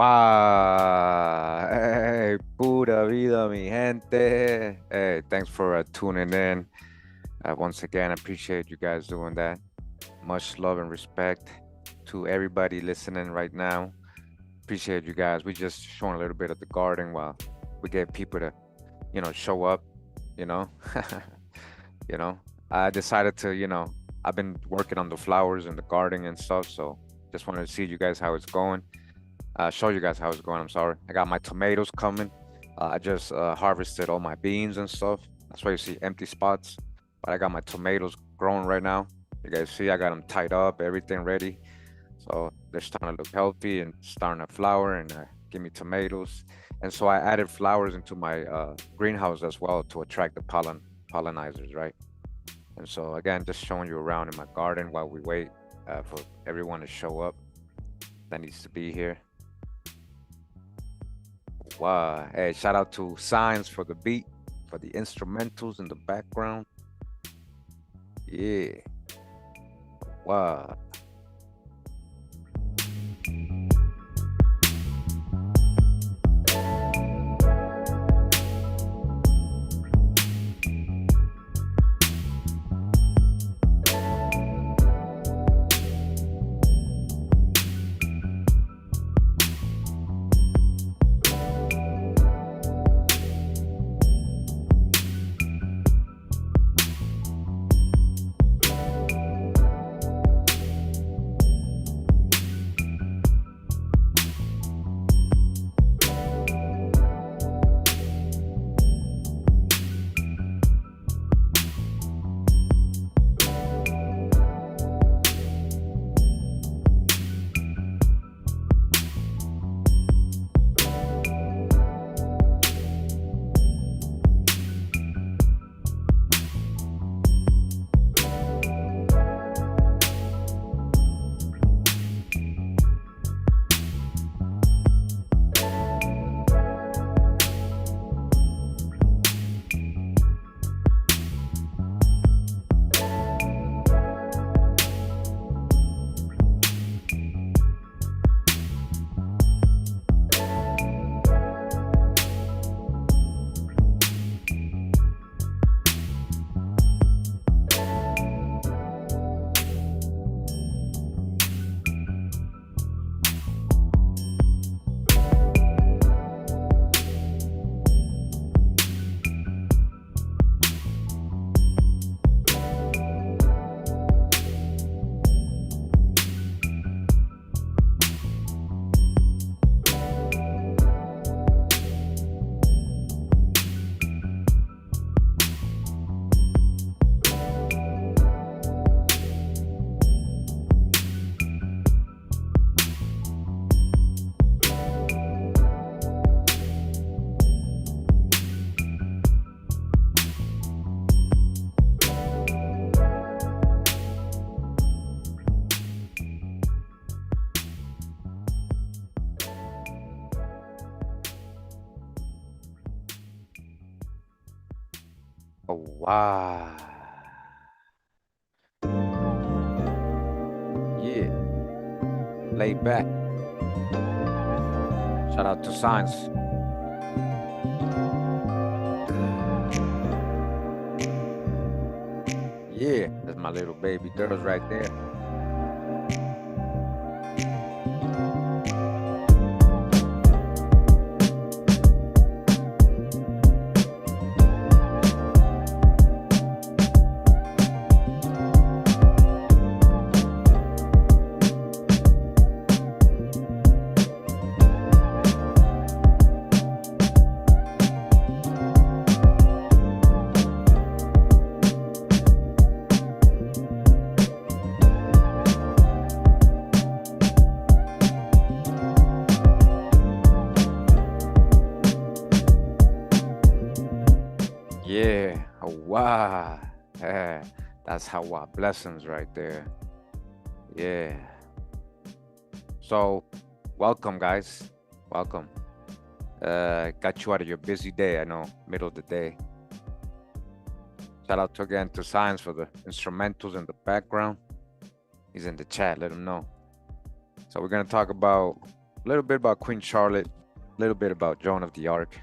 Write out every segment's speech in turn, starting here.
Wow. Hey, pura vida, mi gente. Hey, thanks for tuning in. Once again, I appreciate you guys doing that. Much love and respect to everybody listening right now. Appreciate you guys. We just showing a little bit of the garden while we get people to, show up, you know. you know. I decided to, I've been working on the flowers and the garden and stuff, so just wanted to see you guys how it's going. Show you guys how it's going. I'm sorry. I got my tomatoes coming. I just harvested all my beans and stuff. That's why you see empty spots. But I got my tomatoes growing right now. You guys see, I got them tied up, everything ready. So they're starting to look healthy and starting to flower and give me tomatoes. And so I added flowers into my greenhouse as well to attract the pollinizers, right? And so again, just showing you around in my garden while we wait for everyone to show up that needs to be here. Wow. Hey, shout out to Signs for the beat, for the instrumentals in the background. Yeah. Wow. Oh, wow. Yeah. Lay back. Shout out to Science. Yeah, that's my little baby girls right there. Yeah, oh, wow. Yeah, that's how blessings right there. Yeah. So, welcome, guys. Welcome. Got you out of your busy day. I know, middle of the day. Shout out to again to Science for the instrumentals in the background. He's in the chat. Let him know. So we're gonna talk about a little bit about Queen Charlotte, a little bit about Joan of the Arc.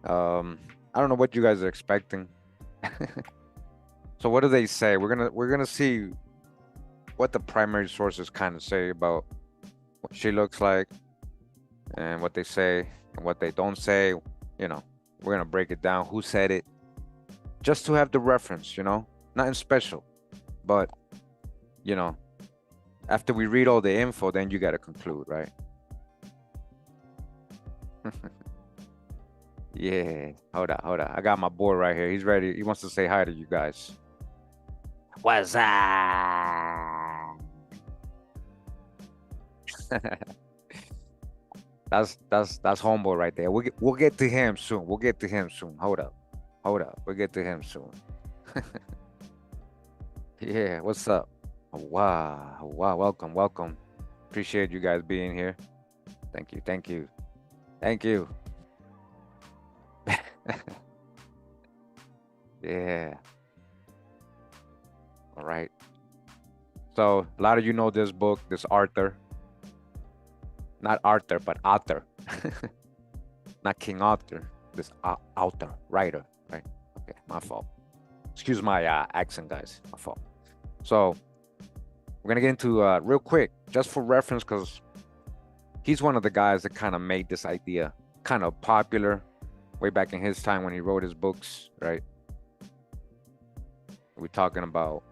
I don't know what you guys are expecting. So what do they say? We're gonna see what the primary sources kind of say about what she looks like and what they say and what they don't say. You know, we're gonna break it down. Who said it? Just to have the reference. Nothing special, but you know, after we read all the info, then you gotta conclude, right? Yeah. Hold on, hold on. I got my boy right here. He's ready. He wants to say hi to you guys. What's up? That's homeboy right there. We'll get to him soon. We'll get to him soon. Hold up. Hold up. We'll get to him soon. Yeah, what's up? Oh, wow. Oh, wow. Welcome, welcome. Appreciate you guys being here. Thank you. Thank you. Thank you. Yeah. All right. So a lot of you know this book, this Arthur. Not Arthur, but Arthur. Not King Arthur. This author, writer, right? Okay, my fault. Excuse my accent, guys. My fault. So we're gonna get into real quick, just for reference, because he's one of the guys that kind of made this idea kind of popular way back in his time when he wrote his books, right? We're talking about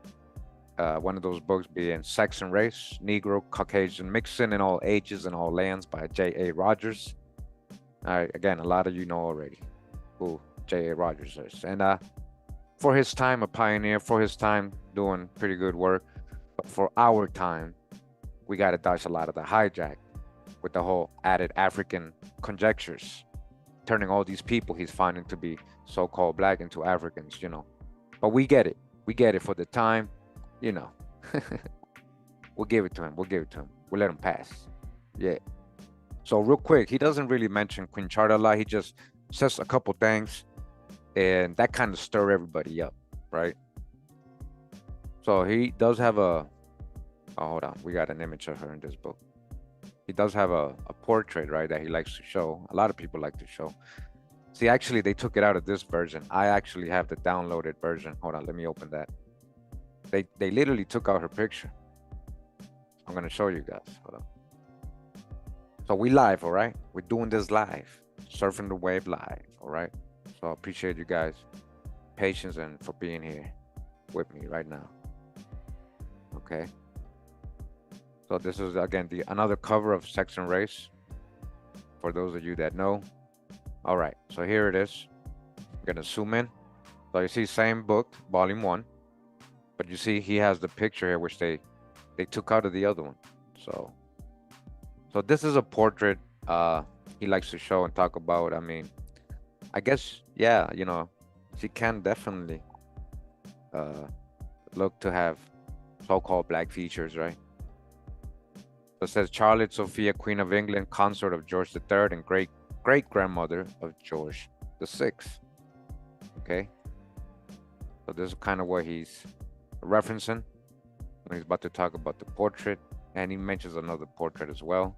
one of those books being Sex and Race, Negro, Caucasian, Mixing in All Ages and All Lands by J.A. Rogers. All right, again, a lot of you know already who J.A. Rogers is. And for his time, a pioneer, for his time, doing pretty good work. But for our time, we got to dodge a lot of the hijack with the whole added African conjectures, turning all these people he's finding to be so-called black into Africans, But we get it. We get it for the time, We'll give it to him. We'll give it to him. We'll let him pass. Yeah. So real quick, he doesn't really mention Queen Charlotte a lot. He just says a couple things, and that kind of stir everybody up, right? So he does have a. Oh, hold on. We got an image of her in this book. He does have a portrait, right, that he likes to show. A lot of people like to show. See, actually, they took it out of this version. I actually have the downloaded version. Hold on. Let me open that. They literally took out her picture. I'm gonna show you guys. Hold on. So we live, all right? We're doing this live, surfing the wave live, all right? So I appreciate you guys' patience and for being here with me right now. Okay. So this is again another cover of Sex and Race. For those of you that know. All right. So here it is. I'm gonna zoom in. So you see, same book, volume 1. But you see, he has the picture here, which they took out of the other one. So this is a portrait he likes to show and talk about. I mean, I guess, yeah, she can definitely look to have so-called black features, right? So it says Charlotte Sophia, Queen of England, consort of George III, and great-grandmother of George VI. Okay? So this is kind of what he's referencing when he's about to talk about the portrait, and he mentions another portrait as well.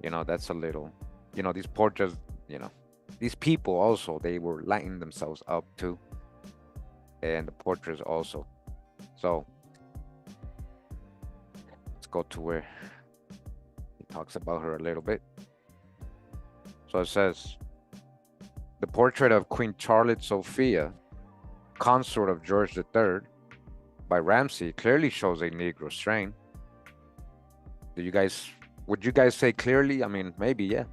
That's a little, these portraits, these people also, they were lighting themselves up too, and the portraits also. So let's go to where he talks about her a little bit. So it says, the portrait of Queen Charlotte Sophia, consort of George III, by Ramsey, clearly shows a Negro strain. Would you guys say clearly? I mean, maybe, yeah.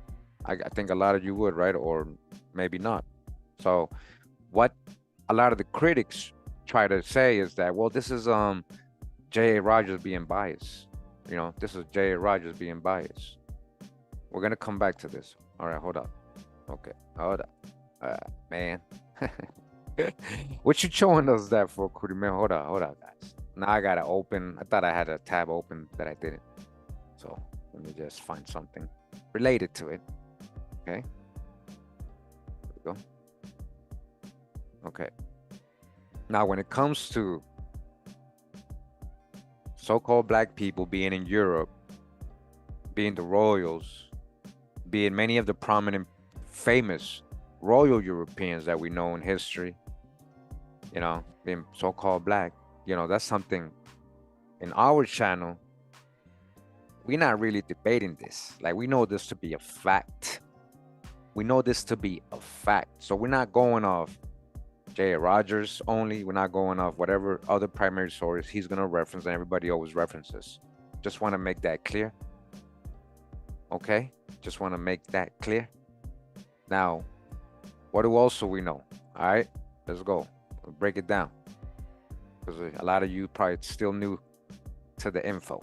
I think a lot of you would, right? Or maybe not. So what a lot of the critics try to say is that, well, this is J.A. Rogers being biased. This is J.A. Rogers being biased. We're going to come back to this. All right, hold up. Okay, hold up. Man. What you showing us that for, Kurimeo? Hold up, guys. Now I gotta open. I thought I had a tab open that I didn't. So let me just find something related to it. Okay. There we go. Okay. Now, when it comes to so-called black people being in Europe, being the royals, being many of the prominent, famous royal Europeans that we know in history, being so-called black, that's something in our channel. We're not really debating this. Like, we know this to be a fact. We know this to be a fact. So we're not going off J.A. Rogers only. We're not going off whatever other primary source he's going to reference, and everybody always references. Just want to make that clear. Okay? Just want to make that clear. Now, what do also we know? All right? Let's go. We'll break it down. Because a lot of you probably still new to the info.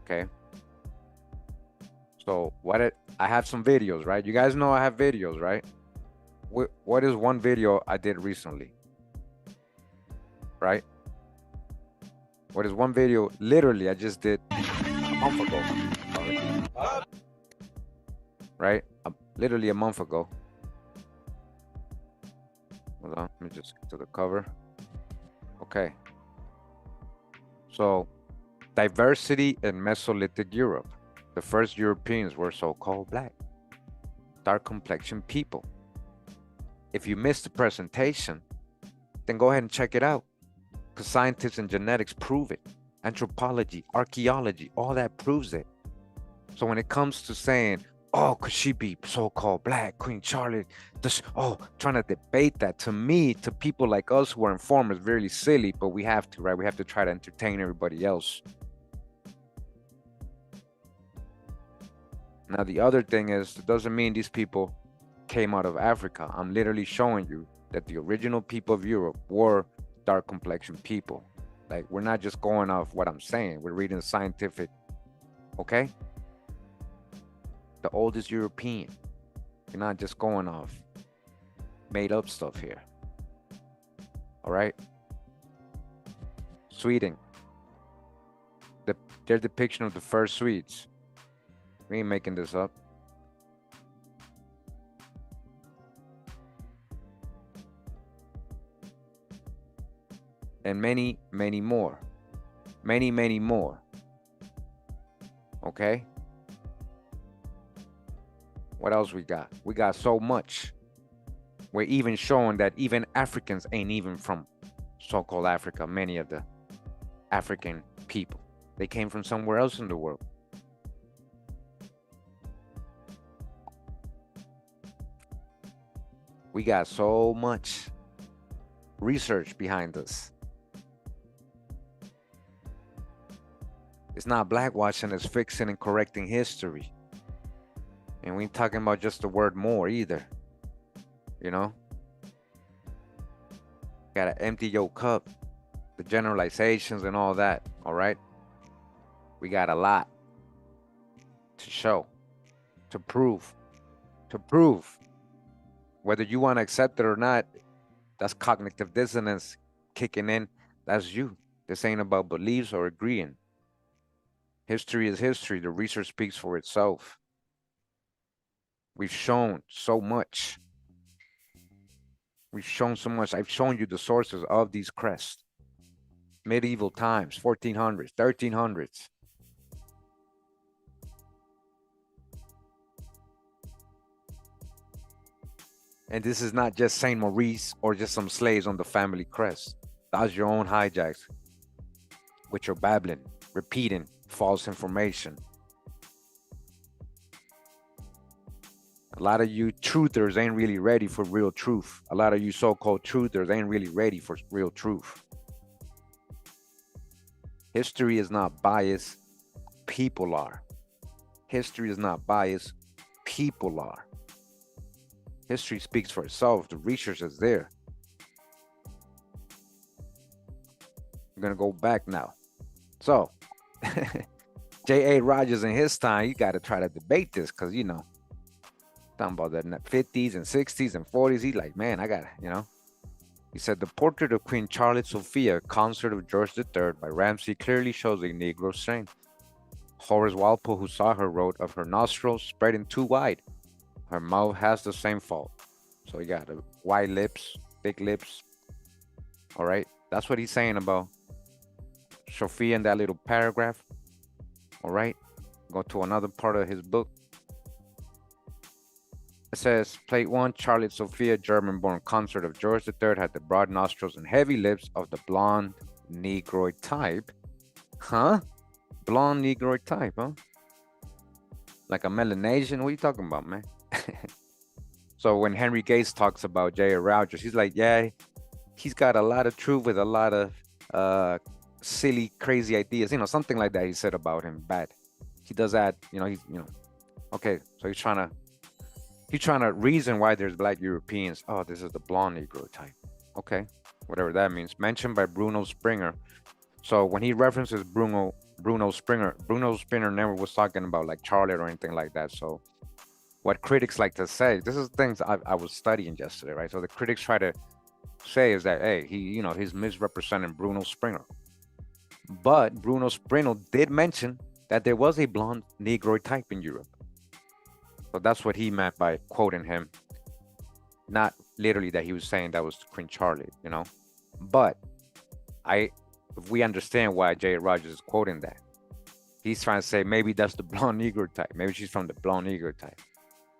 Okay? So I have some videos, right? You guys know I have videos, right? What is one video I did recently? Right? What is one video literally I just did a month ago? Right? Literally a month ago. Hold on, let me just get to the cover. Okay. So, diversity in Mesolithic Europe. The first Europeans were so-called black, dark complexion people. If you missed the presentation, then go ahead and check it out, because scientists and genetics prove it. Anthropology, archaeology, all that proves it. So when it comes to saying, oh, could she be so-called black, Queen Charlotte, trying to debate that, to me, to people like us who are informed, is really silly, but we have to, right? We have to try to entertain everybody else. Now, the other thing is, it doesn't mean these people came out of Africa. I'm literally showing you that the original people of Europe were dark complexion people. Like, we're not just going off what I'm saying. We're reading scientific, okay? The oldest European. You're not just going off made up stuff here. All right? Sweden. Their depiction of the first Swedes. We ain't making this up. And many, many more. Many, many more. Okay? What else we got? We got so much. We're even showing that even Africans ain't even from so-called Africa, many of the African people. They came from somewhere else in the world. We got so much research behind us. It's not blackwashing, it's fixing and correcting history. And we ain't talking about just the word more either. Gotta empty your cup, the generalizations and all that, all right? We got a lot to show, to prove. Whether you want to accept it or not, that's cognitive dissonance kicking in. That's you. This ain't about beliefs or agreeing. History is history. The research speaks for itself. We've shown so much. We've shown so much. I've shown you the sources of these crests. Medieval times, 1400s, 1300s. And this is not just Saint Maurice or just some slaves on the family crest. That's your own hijacks with your babbling, repeating false information. A lot of you truthers ain't really ready for real truth. A lot of you so-called truthers ain't really ready for real truth. History is not biased. People are. History is not biased. People are. History speaks for itself. The research is there. I'm going to go back now. So, J.A. Rogers in his time, you got to try to debate this because, talking about the 50s and 60s and 40s. He's like, man, I got to, He said, the portrait of Queen Charlotte Sophia, consort of George III by Ramsay clearly shows a Negro strain. Horace Walpole, who saw her, wrote of her nostrils spreading too wide. Her mouth has the same fault. So you got the wide lips, thick lips. All right. That's what he's saying about Sophia in that little paragraph. All right. Go to another part of his book. It says, Plate 1, Charlotte Sophia, German-born consort of George III, had the broad nostrils and heavy lips of the blonde Negroid type. Huh? Blonde Negroid type, huh? Like a Melanesian? What are you talking about, man? So when Henry Gates talks about J.A. Rogers, he's like, yeah, he's got a lot of truth with a lot of silly, crazy ideas. Something like that he said about him, bad. He does that, okay, so he's trying to reason why there's black Europeans. Oh, this is the blonde Negro type. Okay, whatever that means. Mentioned by Bruno Springer. So when he references Bruno Springer never was talking about like Charlotte or anything like that. So what critics like to say, this is things I was studying yesterday, right? So the critics try to say is that, hey, he's misrepresenting Bruno Springer. But Bruno Springer did mention that there was a blonde Negroid type in Europe. So that's what he meant by quoting him. Not literally that he was saying that was Queen Charlotte, But if we understand why J. Rogers is quoting that, he's trying to say maybe that's the blonde Negro type. Maybe she's from the blonde Negro type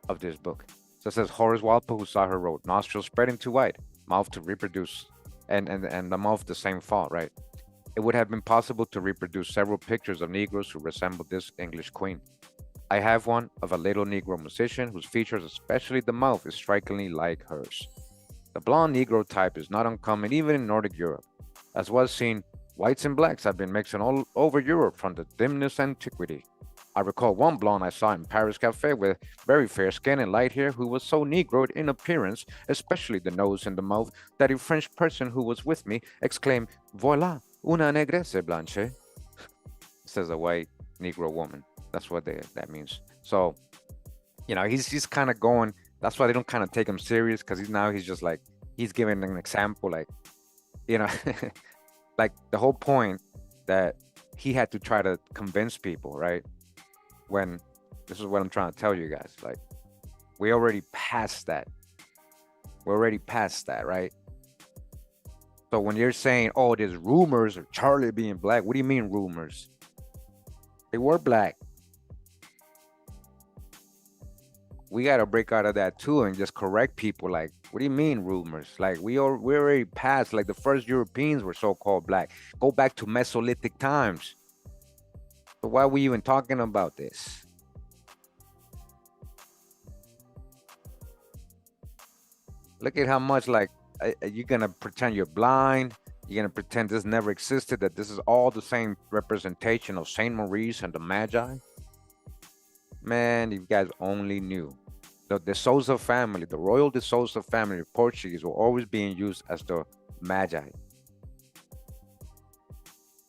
of this book. So it says Horace Walpole, who saw her, wrote, nostrils spreading too wide, mouth to reproduce, and the mouth the same fault, right? It would have been possible to reproduce several pictures of Negroes who resembled this English queen. I have one of a little Negro musician whose features, especially the mouth, is strikingly like hers. The blonde Negro type is not uncommon even in Nordic Europe. As was seen, whites and blacks have been mixing all over Europe from the dimmest antiquity. I recall one blonde I saw in Paris Cafe with very fair skin and light hair who was so Negroid in appearance, especially the nose and the mouth, that a French person who was with me exclaimed, Voilà, una negresse blanche. Says a white Negro woman. That's what that means. So, he's kind of going, that's why they don't kind of take him serious, because he's just like, he's giving an example, like, like the whole point that he had to try to convince people, right? When this is what I'm trying to tell you guys, like, we already passed that. We're already past that, right? So when you're saying, oh, there's rumors of Charlie being black, what do you mean rumors? They were black. We got to break out of that too and just correct people. Like, what do you mean rumors? Like, we're already past, like, the first Europeans were so-called black. Go back to Mesolithic times. So why are we even talking about this? Look at how much, like, you're going to pretend you're blind. You're going to pretend this never existed, that this is all the same representation of Saint Maurice and the Magi. Man, you guys only knew. The De Souza family, the royal De Souza family of Portuguese, were always being used as the Magi.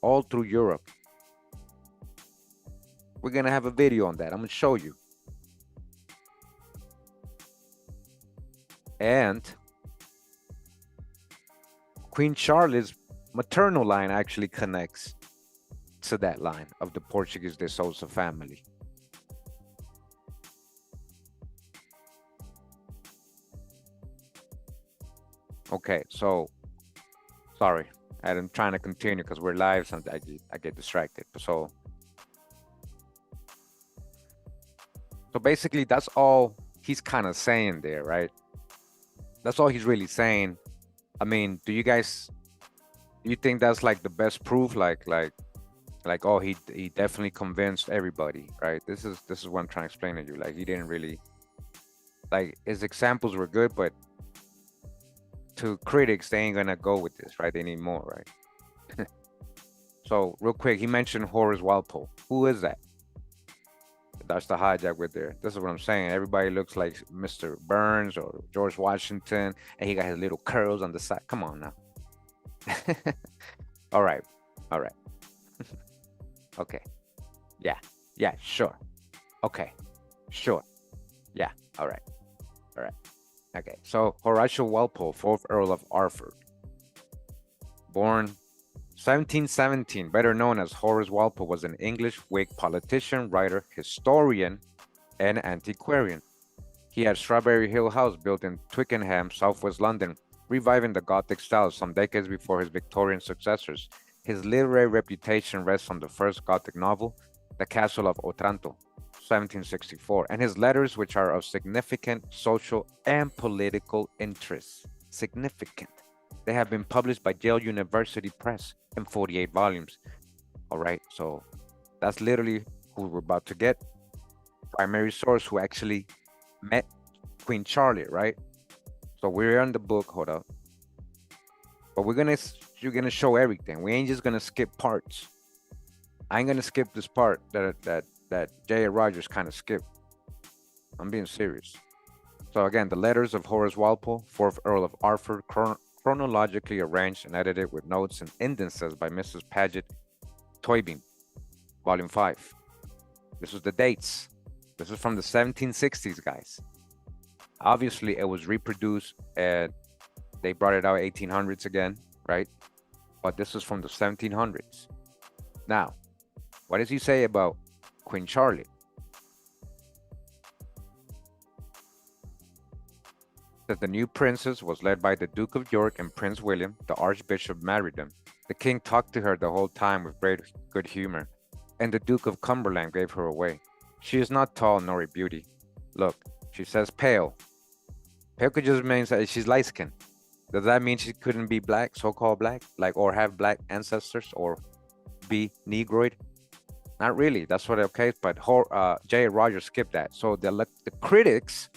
All through Europe. We're going to have a video on that. I'm going to show you. And Queen Charlotte's maternal line actually connects to that line of the Portuguese De Souza family. Okay, so sorry, I'm trying to continue because we're live, so I get distracted. So basically, that's all he's kind of saying there, right? That's all he's really saying. I mean, do you think that's like the best proof? Like, oh, he definitely convinced everybody, right? This is what I'm trying to explain to you. Like, he didn't really, like, his examples were good, but to critics, they ain't gonna go with this, right? They need more, right? So real quick, he mentioned Horace Walpole. Who is that? That's the hijack with there. This is what I'm saying. Everybody looks like Mr. Burns or George Washington, and he got his little curls on the side. Come on now. All right. Okay. Yeah, sure. Okay, sure. Yeah, all right. Okay, so Horatio Walpole, 4th Earl of Orford. Born 1717, better known as Horace Walpole, was an English Whig politician, writer, historian, and antiquarian. He had Strawberry Hill House built in Twickenham, southwest London, reviving the Gothic style some decades before his Victorian successors. His literary reputation rests on the first Gothic novel, the Castle of Otranto, 1764, and his letters, which are of significant social and political interest. Significant. They have been published by Yale University Press in 48 volumes. All right, so that's literally who we're about to get. Primary source who actually met Queen Charlotte, right? So we're on the book, hold up. But you're gonna show everything. We ain't just gonna skip parts. I ain't gonna skip this part that J.A. Rogers kind of skipped. I'm being serious. So again, the letters of Horace Walpole, 4th Earl of Arthur, chronologically arranged and edited with notes and indices by Mrs. Paget Toybin, Volume 5. This was the dates. This is from the 1760s, guys. Obviously, it was reproduced and they brought it out 1800s again, right? But this is from the 1700s. Now, what does he say about Queen Charlotte? That the new princess was led by the Duke of York and Prince William. The Archbishop married them. The king talked to her the whole time with great good humor, and the Duke of Cumberland gave her away. She is not tall nor a beauty. Look, she says pale. Pale could just mean that she's light skinned. Does that mean she couldn't be black, so-called black, like, or have black ancestors, or be Negroid? Not really. That's what okay. But J.A. Rogers skipped that. So the critics,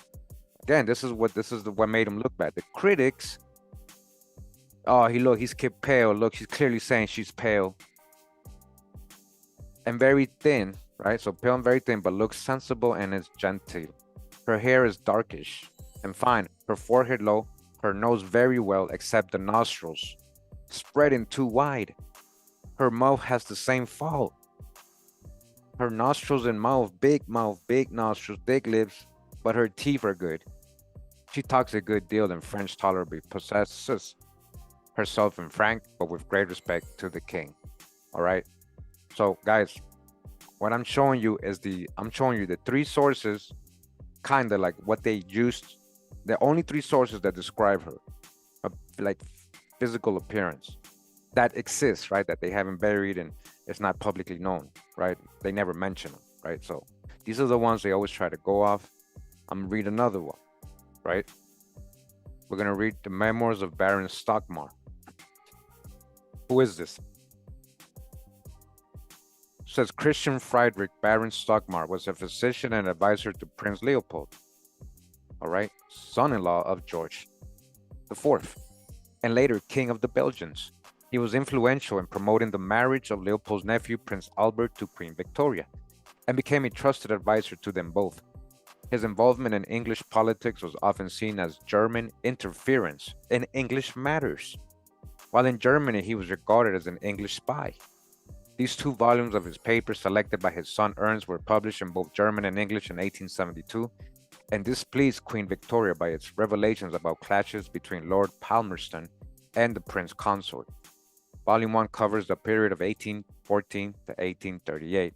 again, this is what made him look bad. The critics, oh, he skipped pale. Look, she's clearly saying she's pale and very thin, right? So pale and very thin, but looks sensible and is genteel. Her hair is darkish and fine. Her forehead low. Her nose very well, except the nostrils, spreading too wide. Her mouth has the same fault. Her nostrils and mouth, big nostrils, big lips, but her teeth are good. She talks a good deal in French tolerably, possesses herself in frank, but with great respect to the king. All right. So, guys, what I'm showing you is I'm showing you the three sources, kind of like what they used. The only three sources that describe her, like physical appearance, that exists, right? That they haven't buried and it's not publicly known, right? They never mention them, right? So these are the ones they always try to go off. I'm gonna read another one, right? We're gonna read the Memoirs of Baron Stockmar. Who is this? It says Christian Friedrich Baron Stockmar was a physician and advisor to Prince Leopold. All right, son-in-law of George IV, and later King of the Belgians. He was influential in promoting the marriage of Leopold's nephew, Prince Albert, to Queen Victoria, and became a trusted advisor to them both. His involvement in English politics was often seen as German interference in English matters. While in Germany, he was regarded as an English spy. These 2 volumes of his papers, selected by his son Ernst, were published in both German and English in 1872, and displeased Queen Victoria by its revelations about clashes between Lord Palmerston and the Prince Consort. Volume 1 covers the period of 1814 to 1838,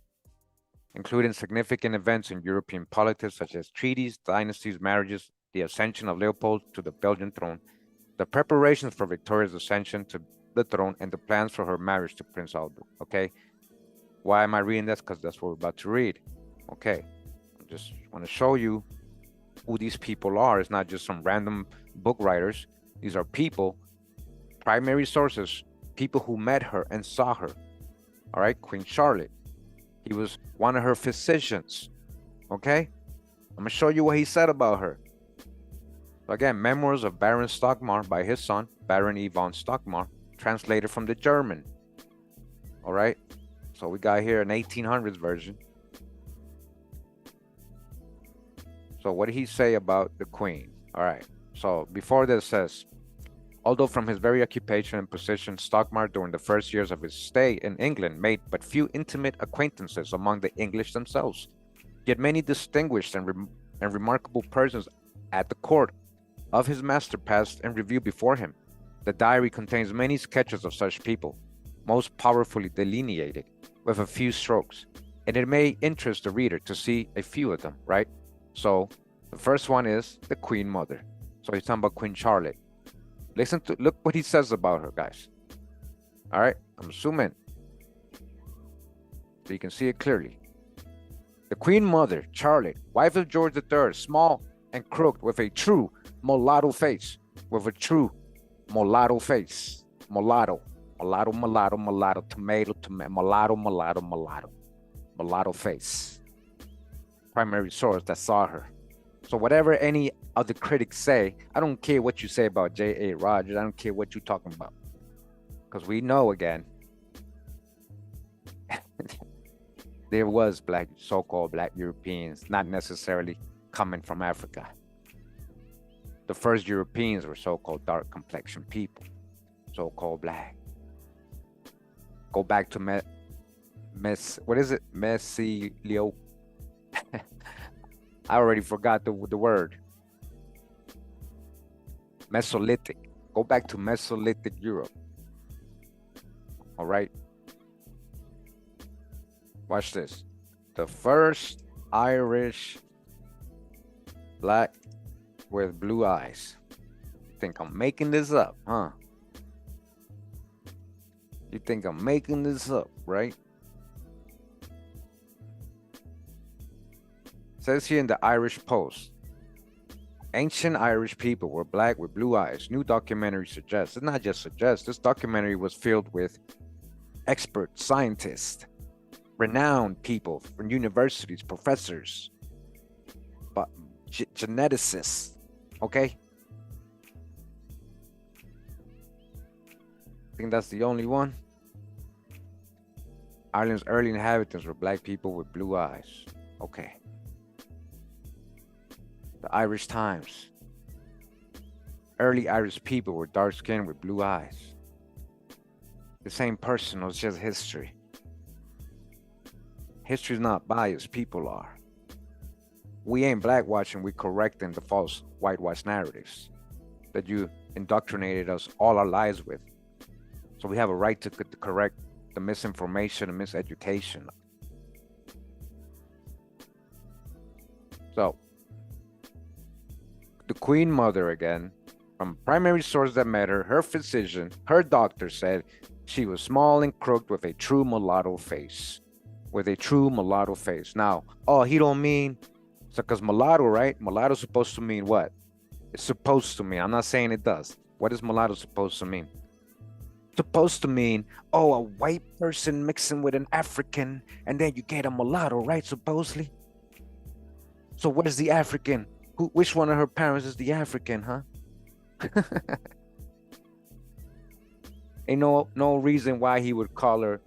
including significant events in European politics such as treaties, dynasties, marriages, the ascension of Leopold to the Belgian throne, the preparations for Victoria's ascension to the throne, and the plans for her marriage to Prince Albert. Okay, why am I reading this? Because that's what we're about to read. Okay, I just want to show you who these people are. It's not just some random book writers. These are people, primary sources, people who met her and saw her. All right, Queen Charlotte. He was one of her physicians. Okay, I'm gonna show you what he said about her. So again, Memoirs of Baron Stockmar by his son, Baron E. von Stockmar, translated from the German. All right, so we got here an 1800s version. So what did he say about the Queen? All right, so before this says, although from his very occupation and position, Stockmar during the first years of his stay in England made but few intimate acquaintances among the English themselves, yet many distinguished and remarkable persons at the court of his master passed in review before him. The diary contains many sketches of such people, most powerfully delineated, with a few strokes, and it may interest the reader to see a few of them, right? So the first one is the Queen Mother. So he's talking about Queen Charlotte. Look what he says about her, guys. All right, I'm zooming so you can see it clearly. The Queen Mother, Charlotte, wife of George III, small and crooked with a true mulatto face. With a true mulatto face. Mulatto, mulatto, mulatto, mulatto, tomato, tomato, mulatto, mulatto, mulatto, mulatto face. Primary source that saw her. So whatever any of the critics say, I don't care what you say about J.A. Rogers. I don't care what you're talking about. Because we know, again, there was black, so-called black Europeans, not necessarily coming from Africa. The first Europeans were so-called dark complexion people, so-called black. Go back to what is it? Messilio. I already forgot the word. Mesolithic. Go back to Mesolithic Europe. All right. Watch this. The first Irish black with blue eyes. You think I'm making this up, huh? You think I'm making this up, right? It says here in the Irish Post, ancient Irish people were black with blue eyes. New documentary suggests, it's not just suggests, this documentary was filled with expert scientists, renowned people from universities, professors, but geneticists, okay? I think that's the only one. Ireland's early inhabitants were black people with blue eyes. Okay. The Irish Times. Early Irish people were dark skinned with blue eyes. The same person, it's just history. History's not biased, people are. We ain't blackwashing, we correcting the false whitewash narratives that you indoctrinated us all our lives with. So we have a right to correct the misinformation and miseducation. So, the Queen Mother, again, from primary source that met her, her physician, her doctor said she was small and crooked with a true mulatto face. With a true mulatto face. Now, oh, he don't mean, so because mulatto, right? Mulatto is supposed to mean what? It's supposed to mean, I'm not saying it does. What is mulatto supposed to mean? Supposed to mean, oh, a white person mixing with an African, and then you get a mulatto, right? Supposedly. So what is the African? Which one of her parents is the African, huh? Ain't no reason why he would call her.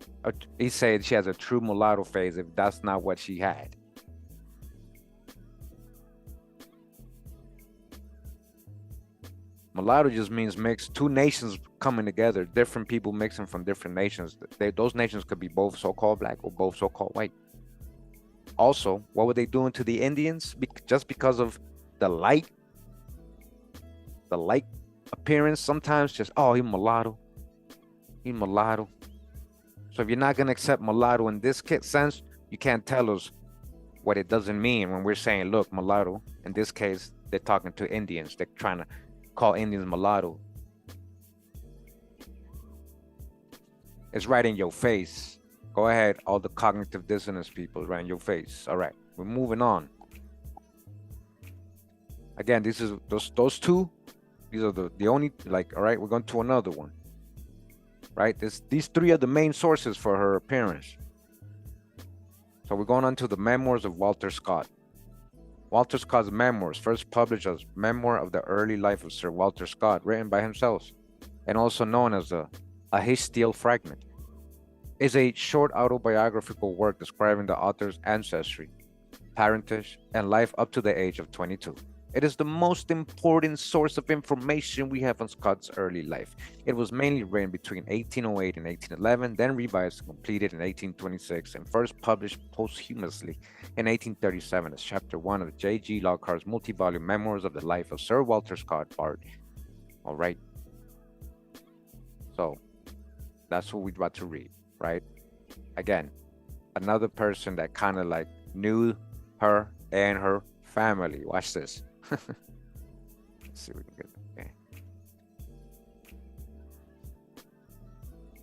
He said she has a true mulatto face if that's not what she had. Mulatto just means mixed, two nations coming together, different people mixing from different nations. Those nations could be both so-called black or both so-called white. Also, what were they doing to the Indians? Just because of the light appearance, sometimes just, oh, he's mulatto. He's mulatto. So if you're not going to accept mulatto in this sense, you can't tell us what it doesn't mean when we're saying, look, mulatto. In this case, they're talking to Indians. They're trying to call Indians mulatto. It's right in your face. Go ahead, all the cognitive dissonance people, right in your face. All right, we're moving on. Again, this is those two. These are the only, like, all right, we're going to another one. Right, these three are the main sources for her appearance. So we're going on to the memoirs of Walter Scott. Walter Scott's memoirs, first published as Memoir of the Early Life of Sir Walter Scott, written by himself, and also known as a Hestial Fragment, is a short autobiographical work describing the author's ancestry, parentage, and life up to the age of 22. It is the most important source of information we have on Scott's early life. It was mainly written between 1808 and 1811, then revised and completed in 1826, and first published posthumously in 1837 as Chapter 1 of J.G. Lockhart's multi-volume Memoirs of the Life of Sir Walter Scott, Bart. All right. So, that's what we're about to read, right? Again, another person that kind of like knew her and her family. Watch this. Let's see if we can get it. Okay.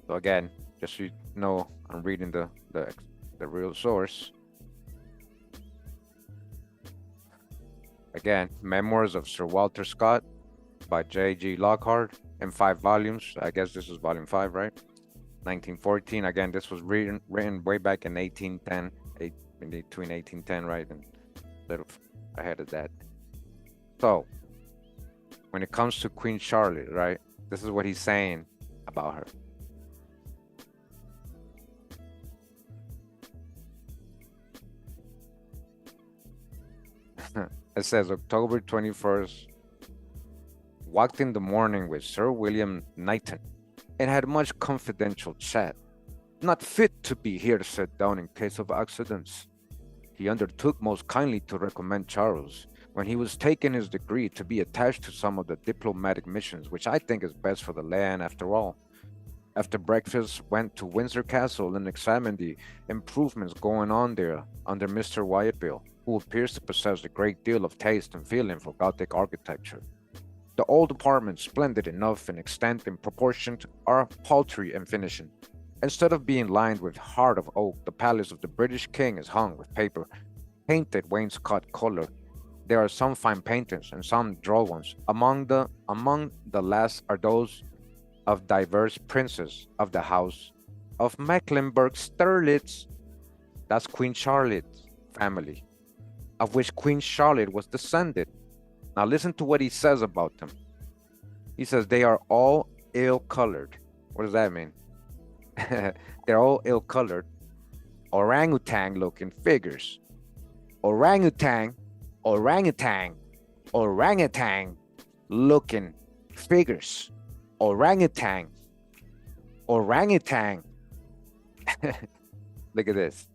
So again, just so you know, I'm reading the real source. Again, Memoirs of Sir Walter Scott by J.G. Lockhart in 5 volumes. I guess this is volume 5, right? 1914. Again, this was written way back in 1810, between 1810, right, and a little ahead of that. So, when it comes to Queen Charlotte, right, this is what he's saying about her. It says October 21st, walked in the morning with Sir William Knighton and had much confidential chat. Not fit to be here set down in case of accidents. He undertook most kindly to recommend Charles, when he was taking his degree, to be attached to some of the diplomatic missions, which I think is best for the land after all. After breakfast, went to Windsor Castle and examined the improvements going on there under Mr. Wyatville, who appears to possess a great deal of taste and feeling for Gothic architecture. The old apartments, splendid enough in extent and proportion, are paltry in finishing. Instead of being lined with heart of oak, the palace of the British king is hung with paper, painted wainscot color. There are some fine paintings and some droll ones. Among the last are those of diverse princes of the house of Mecklenburg-Strelitz. That's Queen Charlotte's family, of which Queen Charlotte was descended. Now listen to what he says about them. He says they are all ill-colored. What does that mean? They're all ill-colored, orangutan-looking figures. Orangutan, orangutan-looking figures. Orangutan. Look at this.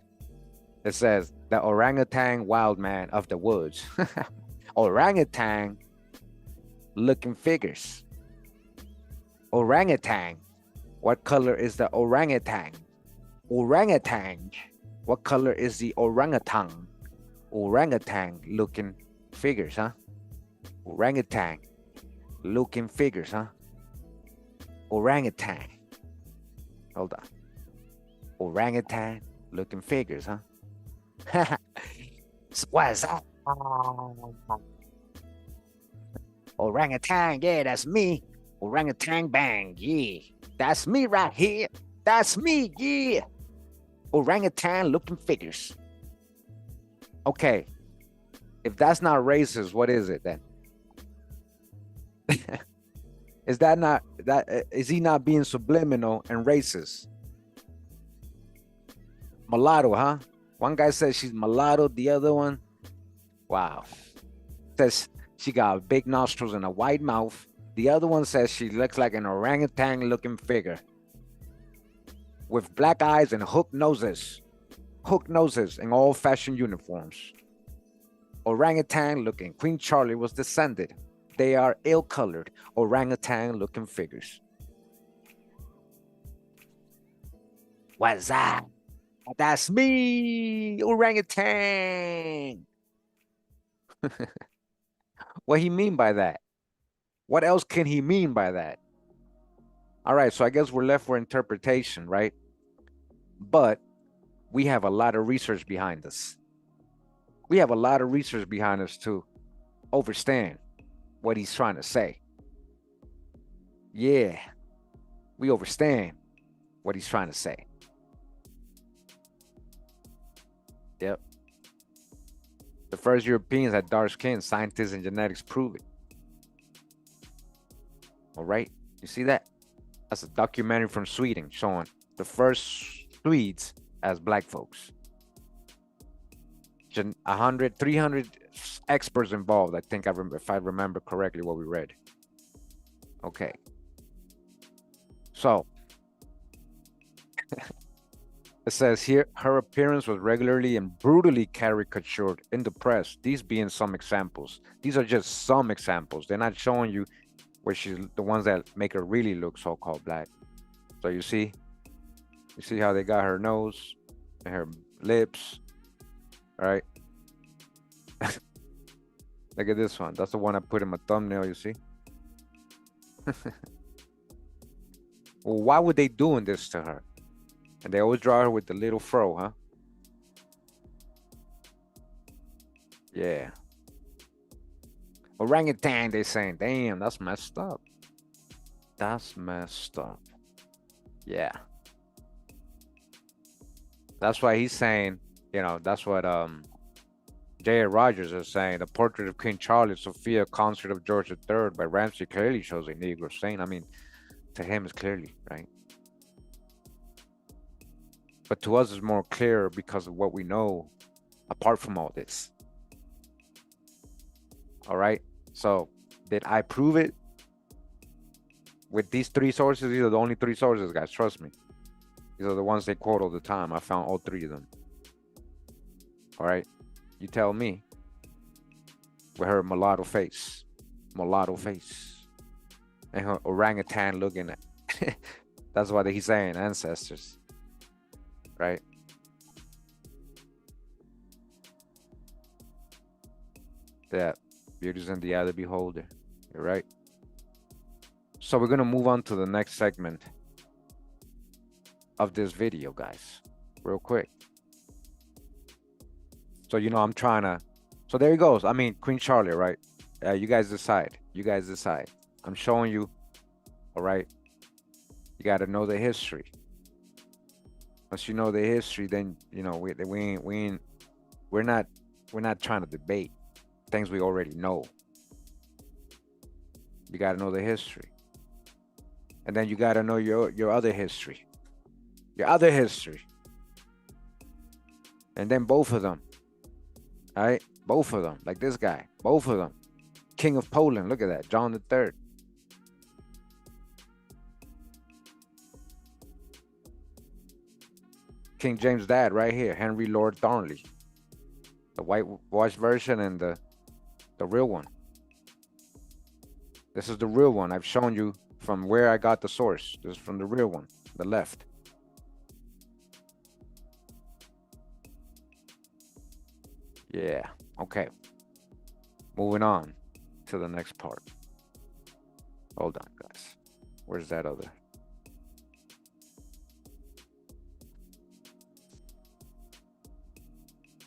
It says the orangutan wild man of the woods. Orangutan looking figures. Orangutan. What color is the orangutan? Orangutan. What color is the orangutan? Orangutan looking figures, huh? Orangutan looking figures, huh? Orangutan. Hold on. Orangutan looking figures, huh? What's that? Orangutan, yeah, that's me. Orangutan bang, yeah. That's me right here. That's me, yeah. Orangutan looking figures. Okay. If that's not racist, what is it then? Is that not that? Is he not being subliminal and racist? Mulatto, huh? One guy says she's mulatto. The other one, wow, says she got big nostrils and a wide mouth. The other one says she looks like an orangutan-looking figure with black eyes and hooked noses in old-fashioned uniforms. Orangutan-looking. Queen Charlotte was descended. They are ill-colored, orangutan-looking figures. What's that? That's me, orangutan. What he mean by that? What else can he mean by that? All right, so I guess we're left for interpretation, right? But we have a lot of research behind us. We have a lot of research behind us to understand what he's trying to say. Yeah, we understand what he's trying to say. Yep. The first Europeans had dark skin. Scientists and genetics prove it. All right, you see that? That's a documentary from Sweden showing the first Swedes as black folks. 100, 300 experts involved. I think if I remember correctly what we read. Okay. So it says here, her appearance was regularly and brutally caricatured in the press. These being some examples. These are just some examples. They're not showing you where she's the ones that make her really look so-called black. So you see how they got her nose and her lips, right? Look at this one. That's the one I put in my thumbnail, you see? Well, why would they doing this to her? And they always draw her with the little fro, huh? Yeah. Orangutan, they saying, damn, that's messed up. That's messed up. Yeah. That's why he's saying, that's what J.A. Rogers is saying. The portrait of King Charles, Sophia, concert of George III by Ramsey clearly shows a Negro saint. I mean, to him it's clearly, right? But to us it's more clear because of what we know apart from all this. All right. So did I prove it? With these three sources, these are the only three sources, guys. Trust me. These are the ones they quote all the time. I found all three of them. All right. You tell me. With her mulatto face. Mulatto face. And her orangutan looking at. That's what he's saying, ancestors. Right? That beauty's in the eye of the beholder. You're right. So we're gonna move on to the next segment of this video, guys, real quick. So I'm trying to. So there he goes. I mean, Queen Charlotte, right? You guys decide. You guys decide. I'm showing you. All right. You got to know the history. Once you know the history, then we're not trying to debate things we already know. You got to know the history. And then you got to know your other history. Your other history. And then both of them. All right? Both of them. Like this guy. Both of them. King of Poland. Look at that. John III. King James' dad right here. Henry Lord Darnley. The whitewash version and the real one. This is the real one. I've shown you from where I got the source. This is from the real one. The left. Yeah. Okay. Moving on to the next part. Hold on, guys. Where's that other?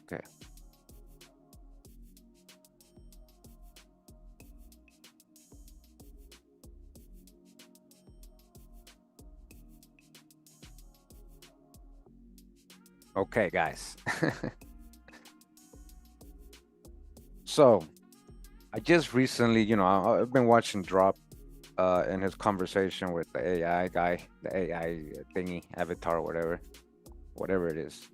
Okay. Okay, guys. So, I just recently, I've been watching Drop in his conversation with the AI guy, the AI thingy, avatar, whatever it is.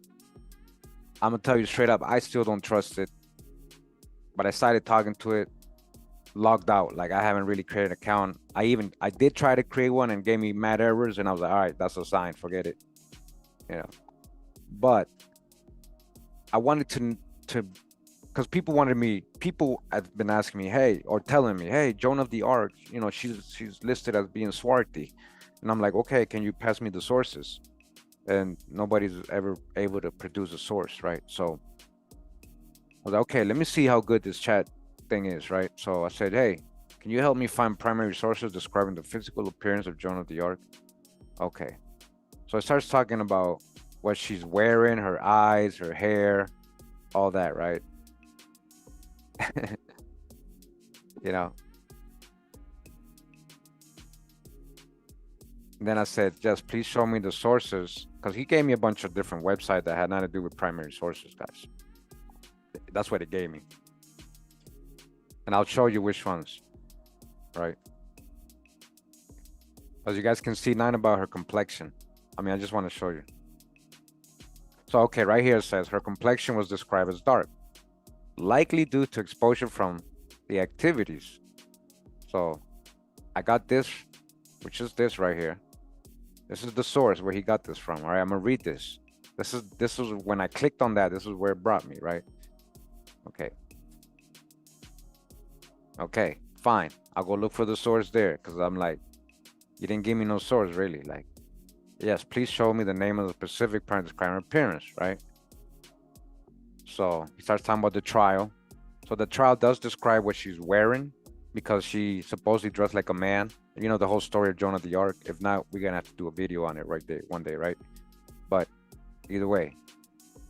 I'm gonna tell you straight up, I still don't trust it. But I started talking to it, logged out. Like I haven't really created an account. I did try to create one and gave me mad errors, and I was like, all right, that's a sign, forget it. But I wanted to because people have been asking me, hey, or telling me, hey, Joan of the Arc, she's listed as being swarthy. And I'm like, okay, can you pass me the sources? And nobody's ever able to produce a source, right? So I was like, okay, let me see how good this chat thing is, right? So I said, hey, can you help me find primary sources describing the physical appearance of Joan of the Arc? Okay. So it starts talking about what she's wearing, her eyes, her hair, all that, right? And then I said, just please show me the sources, because he gave me a bunch of different websites that had nothing to do with primary sources, guys. That's what it gave me. And I'll show you which ones, right? As you guys can see, nothing about her complexion. I just want to show you. So, okay, right here it says her complexion was described as dark, likely due to exposure from the activities. So I got this, which is this right here. This is the source where he got this from. All right, I'm gonna read this. This is when I clicked on that, this is where it brought me, right? Okay, fine. I'll go look for the source there, because I'm like, you didn't give me no source, really. Like, yes, please show me the name of the specific parent describing appearance, right? So he starts talking about the trial. So the trial does describe what she's wearing, because she supposedly dressed like a man. The whole story of Joan of the Arc. If not, we're gonna have to do a video on it right there one day, right? But either way,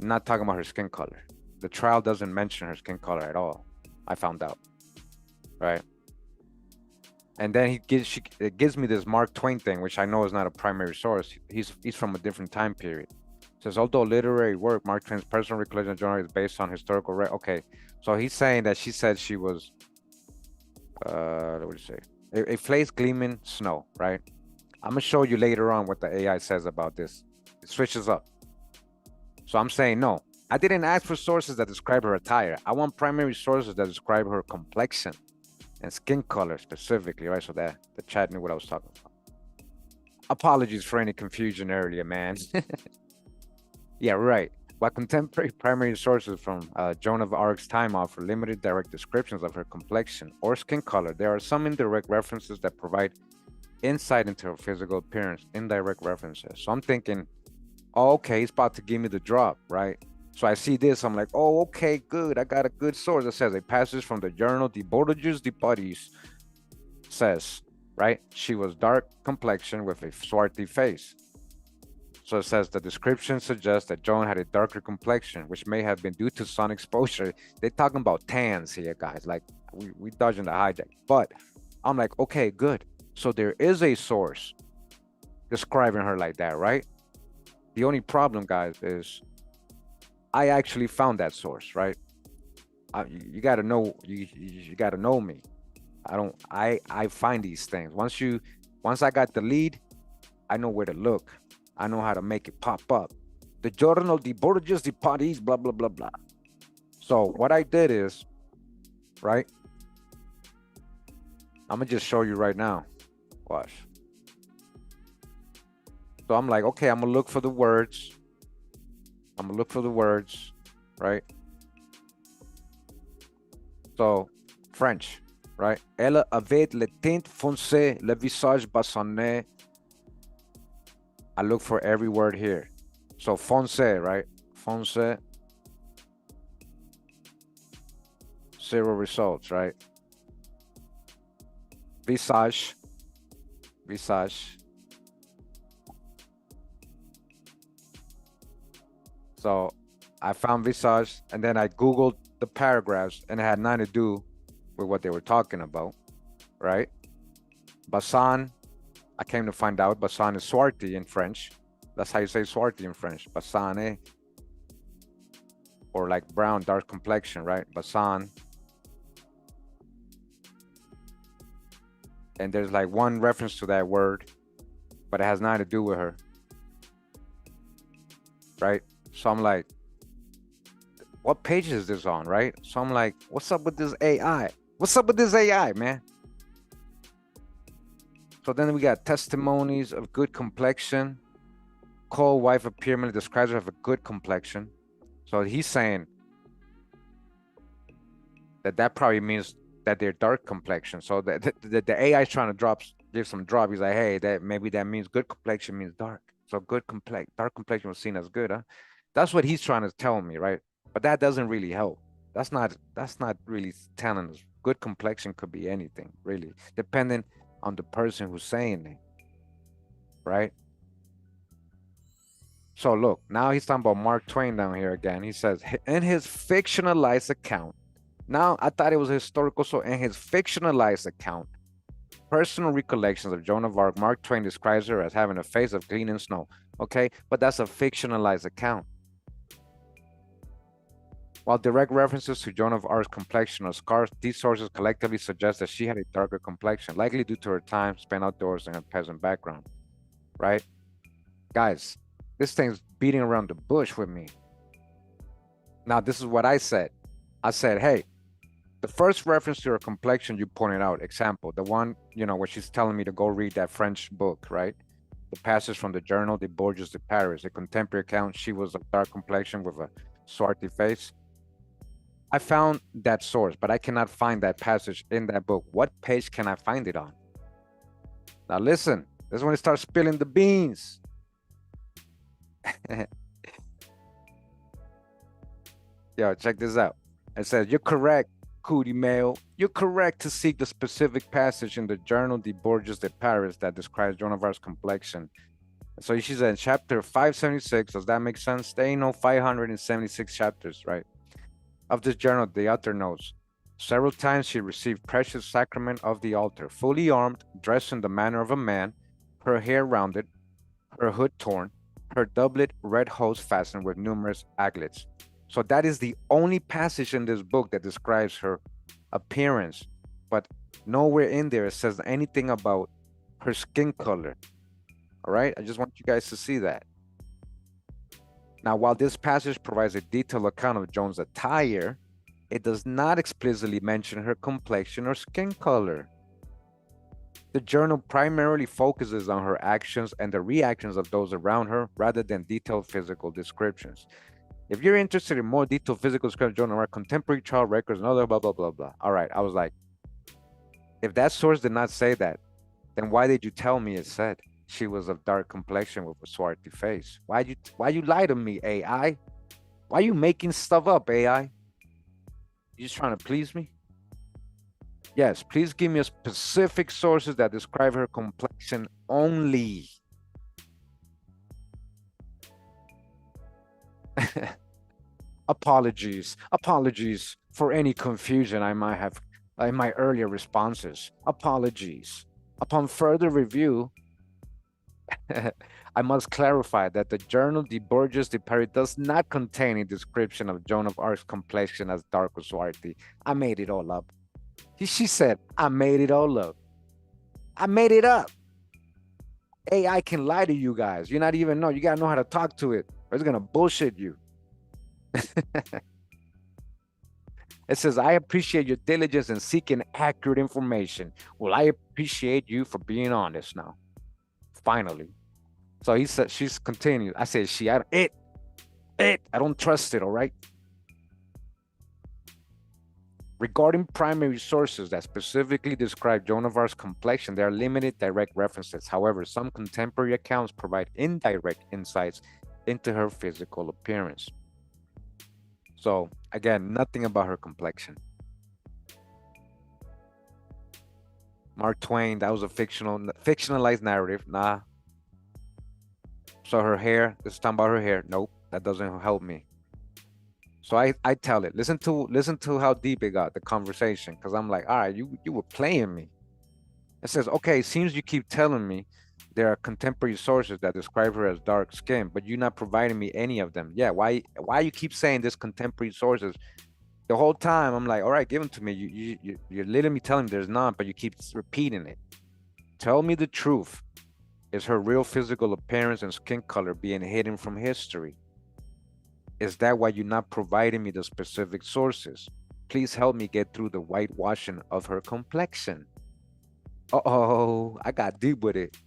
I'm not talking about her skin color. The trial doesn't mention her skin color at all. I found out, right? And then it gives me this Mark Twain thing, which I know is not a primary source. He's from a different time period. It says, although literary work, Mark Twain's personal recollection journal is based on historical. Okay, so he's saying that she said she was, what would you say? A place gleaming snow, right? I'm gonna show you later on what the AI says about this. It switches up. So I'm saying no. I didn't ask for sources that describe her attire. I want primary sources that describe her complexion and skin color specifically, right? So that the chat knew what I was talking about. Apologies for any confusion earlier, man. Yeah, right. While contemporary primary sources from Joan of Arc's time offer limited direct descriptions of her complexion or skin color, there are some indirect references that provide insight into her physical appearance. Indirect references. So I'm thinking, oh, okay, he's about to give me the drop, right? So I see this, I'm like, oh, okay, good. I got a good source that says a passage from the Journal de Bordeaux de Paris says, right? She was dark complexion with a swarthy face. So it says the description suggests that Joan had a darker complexion, which may have been due to sun exposure. They're talking about tans here, guys. Like we dodging the hijack. But I'm like, okay, good. So there is a source describing her like that, right? The only problem, guys, is I actually found that source, right? You gotta know, you gotta know me. I find these things. Once I got the lead, I know where to look. I know how to make it pop up. The Journal de Bordeaux de Paris, blah, blah, blah, blah. So what I did is, right? I'm gonna just show you right now. Watch. So I'm like, okay, I'm gonna look for the words. Right? So, French, right? Elle avait le teint foncé, le visage bassonné. I look for every word here. So, foncé, right? Foncé. 0 results, right? Visage. So I found visage, and then I Googled the paragraphs, and it had nothing to do with what they were talking about, right? Bassan, I came to find out Bassan is swarthy in French. That's how you say swarthy in French. Bassane. Or like brown, dark complexion, right? Bassan. And there's like one reference to that word, but it has nothing to do with her, right? So I'm like, what page is this on, right? So I'm like, what's up with this AI? What's up with this AI, man? So then we got testimonies of good complexion. Cole, wife of Pyramid, describes her as a good complexion. So he's saying that probably means that they're dark complexion. So the AI is trying to give some drop. He's like, hey, maybe that means good complexion means dark. So dark complexion was seen as good, huh? That's what he's trying to tell me, right? But that doesn't really help. That's not really telling us. Good complexion could be anything, really, depending on the person who's saying it, right? So look, now he's talking about Mark Twain down here again. He says, in his fictionalized account, now I thought it was historical, so in his fictionalized account, personal recollections of Joan of Arc, Mark Twain describes her as having a face of gleaming snow. Okay, but that's a fictionalized account. While direct references to Joan of Arc's complexion are scarce, these sources collectively suggest that she had a darker complexion, likely due to her time spent outdoors and her peasant background, right? Guys, this thing's beating around the bush with me. Now, this is what I said. I said, hey, the first reference to her complexion you pointed out, example, the one, where she's telling me to go read that French book, right? The passage from the Journal de Bordeaux de Paris, a contemporary account, she was of dark complexion with a swarthy face. I found that source, but I cannot find that passage in that book. What page can I find it on? Now listen, this is when it starts spilling the beans. Yo, check this out. It says, you're correct, Kurimeo. You're correct to seek the specific passage in the Journal de Bordeaux de Paris that describes Joan of Arc's complexion. So she said in chapter 576, does that make sense? There ain't no 576 chapters, right? Of this journal, the author notes, Several times she received precious sacrament of the altar, fully armed, dressed in the manner of a man, her hair rounded, her hood torn, her doublet red hose fastened with numerous aglets. So that is the only passage in this book that describes her appearance, but nowhere in there it says anything about her skin color. All right, I just want you guys to see that. Now, while this passage provides a detailed account of Joan's attire, it does not explicitly mention her complexion or skin color. The journal primarily focuses on her actions and the reactions of those around her rather than detailed physical descriptions. If you're interested in more detailed physical descriptions of Joan of Arc, contemporary trial records, and other blah, blah, blah, blah. All right, I was like, if that source did not say that, then why did you tell me it said she was of dark complexion with a swarthy face? Why you lie to me, AI? Why you making stuff up, AI? You just trying to please me? Yes, please give me a specific sources that describe her complexion only. Apologies for any confusion I might have in my earlier responses. Apologies. Upon further review, I must clarify that the journal de Borges de Paris does not contain a description of Joan of Arc's complexion as dark or swarthy. I made it all up. She said, I made it all up. I made it up. AI can lie to you guys. You not even know. You gotta know how to talk to it, or it's gonna bullshit you. It says, I appreciate your diligence in seeking accurate information. Well, I appreciate you for being honest now. Finally. So he said, she's continued. I said, I don't trust it, all right? Regarding primary sources that specifically describe Joan of Arc's complexion, there are limited direct references. However, some contemporary accounts provide indirect insights into her physical appearance. So, again, nothing about her complexion. Mark Twain, that was a fictionalized narrative. Nah. So her hair, this is talking about her hair. Nope, that doesn't help me. So I tell it, listen to how deep it got, the conversation, because I'm like, all right, you were playing me. It says, okay, it seems you keep telling me there are contemporary sources that describe her as dark skinned, but you're not providing me any of them. Yeah, why you keep saying this contemporary sources? The whole time I'm like, all right, give them to me. You're literally telling me there's none, but you keep repeating it. Tell me the truth. Is her real physical appearance and skin color being hidden from history? Is that why you're not providing me the specific sources? Please help me get through the whitewashing of her complexion. Uh-oh, I got deep with it.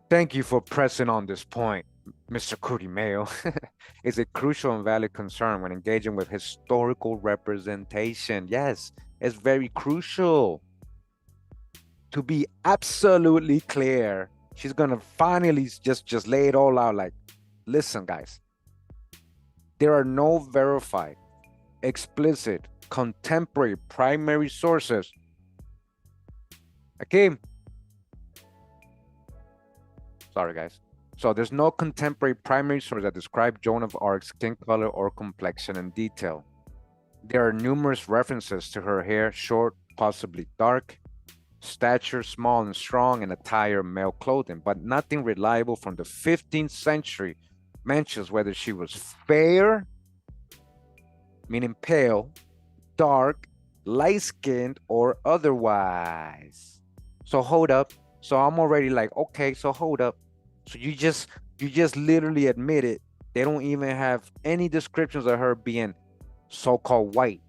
Thank you for pressing on this point, Mr. Kurimeo. It's a crucial and valid concern when engaging with historical representation. Yes, it's very crucial. To be absolutely clear, she's gonna finally just lay it all out like, listen, guys, there are no verified, explicit, contemporary primary sources. Akeem. Sorry, guys. So there's no contemporary primary source that describe Joan of Arc's skin color or complexion in detail. There are numerous references to her hair, short, possibly dark, stature small and strong, and attire male clothing, but nothing reliable from the 15th century mentions whether she was fair, meaning pale, dark, light-skinned, or otherwise. So hold up. So I'm already like, okay, so hold up. So you just literally admitted they don't even have any descriptions of her being so-called white.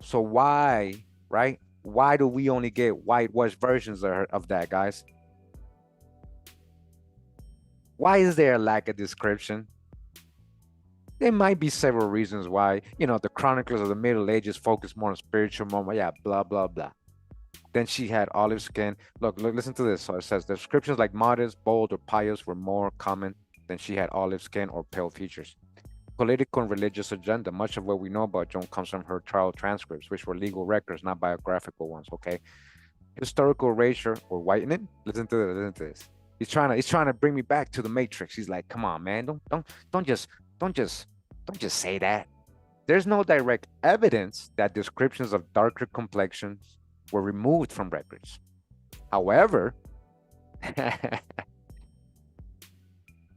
So why, right? Why do we only get whitewashed versions of that, guys? Why is there a lack of description? There might be several reasons why. You know, the chroniclers of the Middle Ages focus more on spiritual moment. Yeah, blah, blah, blah. Then she had olive skin. Look, listen to this. So it says descriptions like modest, bold, or pious were more common than she had olive skin or pale features. Political and religious agenda. Much of what we know about Joan comes from her trial transcripts, which were legal records, not biographical ones. Okay. Historical erasure or whitening. Listen to this. He's trying to bring me back to the Matrix. He's like, come on, man, don't just say that. there's no direct evidence that descriptions of darker complexions were removed from records. However,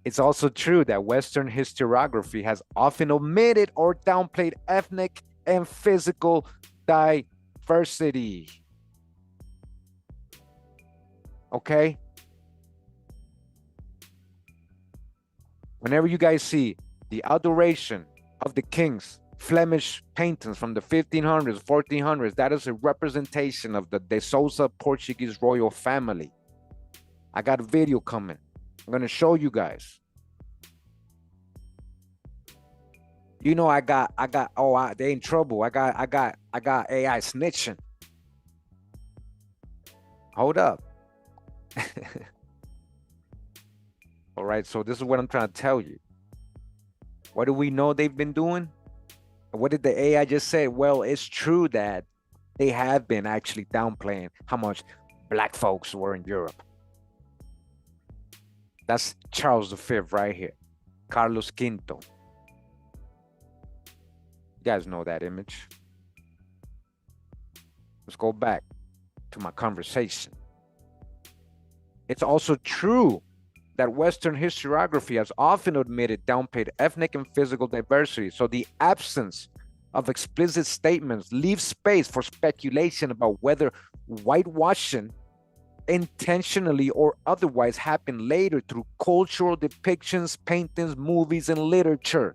it's also true that Western historiography has often omitted or downplayed ethnic and physical diversity. Okay? Whenever you guys see the adoration of the kings, Flemish paintings from the 1500s, 1400s, that is a representation of the De Souza Portuguese royal family. I got a video coming. I'm gonna show you guys. You know, they in trouble. I got AI snitching. Hold up. All right, so this is what I'm trying to tell you. What do we know they've been doing? What did the AI just say? Well, it's true that they have been actually downplaying how much black folks were in Europe. That's Charles V right here. Carlos Quinto. You guys know that image. Let's go back to my conversation. It's also true that Western historiography has often admitted downplayed ethnic and physical diversity. So the absence of explicit statements leaves space for speculation about whether whitewashing intentionally or otherwise happened later through cultural depictions, paintings, movies, and literature.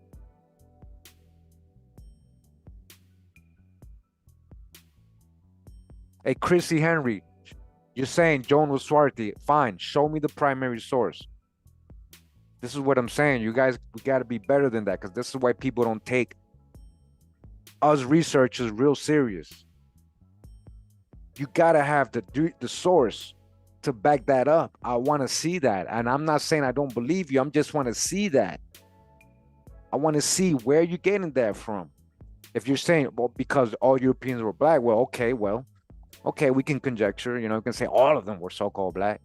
Hey, Chrissy Henry, you're saying Joan was swarthy. Fine, show me the primary source. This is what I'm saying. You guys, we got to be better than that, because this is why people don't take us researchers real serious. You got to have the source to back that up. I want to see that. And I'm not saying I don't believe you. I just want to see that. I want to see where you're getting that from. If you're saying, well, because all Europeans were black, well, okay, we can conjecture, you know, we can say all of them were so-called black.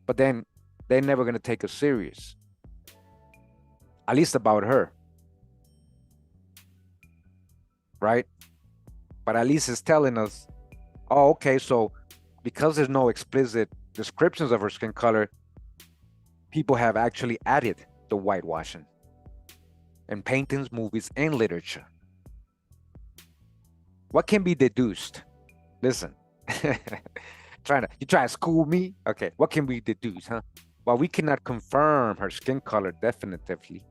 But then they're never going to take us serious. At least about her. Right? But at least it's telling us, oh, okay, so because there's no explicit descriptions of her skin color, people have actually added the whitewashing in paintings, movies, and literature. What can be deduced? Listen, you trying to school me? Okay, what can we deduce, huh? Well, we cannot confirm her skin color definitively.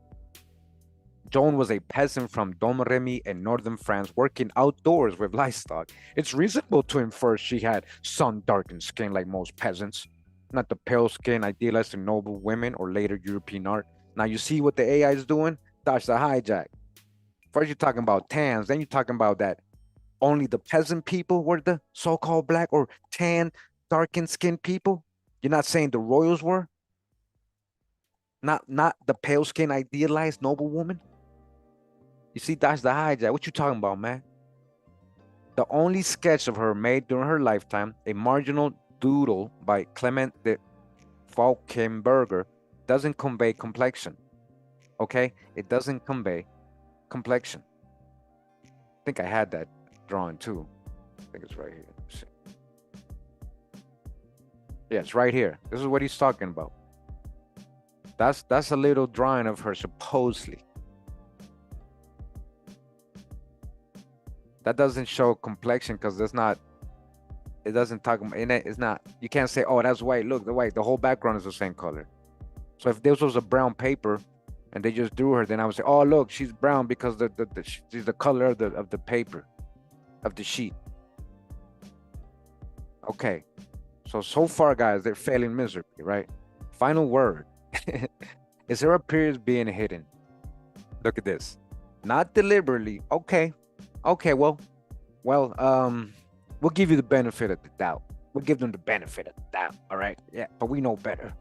Joan was a peasant from Domremy in northern France, working outdoors with livestock. It's reasonable to infer she had sun-darkened skin like most peasants, not the pale skin idealized in noble women or later European art. Now, you see what the AI is doing? That's the hijack. First, you're talking about tans, then you're talking about that only the peasant people were the so-called black or tan, darkened skinned people. You're not saying the royals were? Not the pale skin idealized noble woman? You see, that's the hijack. What you talking about, man? The only sketch of her made during her lifetime, a marginal doodle by Clement de Falkenberger, doesn't convey complexion. Okay? It doesn't convey complexion. I think I had that drawing too. I think it's right here. Let's see. Yeah, it's right here. This is what he's talking about. That's a little drawing of her supposedly. That doesn't show complexion because it's not. It doesn't talk. It's not. You can't say, "Oh, that's white. Look, the white. The whole background is the same color." So if this was a brown paper, and they just drew her, then I would say, "Oh, look, she's brown because she's the color of the paper, of the sheet." Okay, so far, guys, they're failing miserably, right? Final word. Is there a period being hidden? Look at this. Not deliberately. Okay, well, we'll give you the benefit of the doubt. We'll give them the benefit of the doubt, all right? Yeah, but we know better.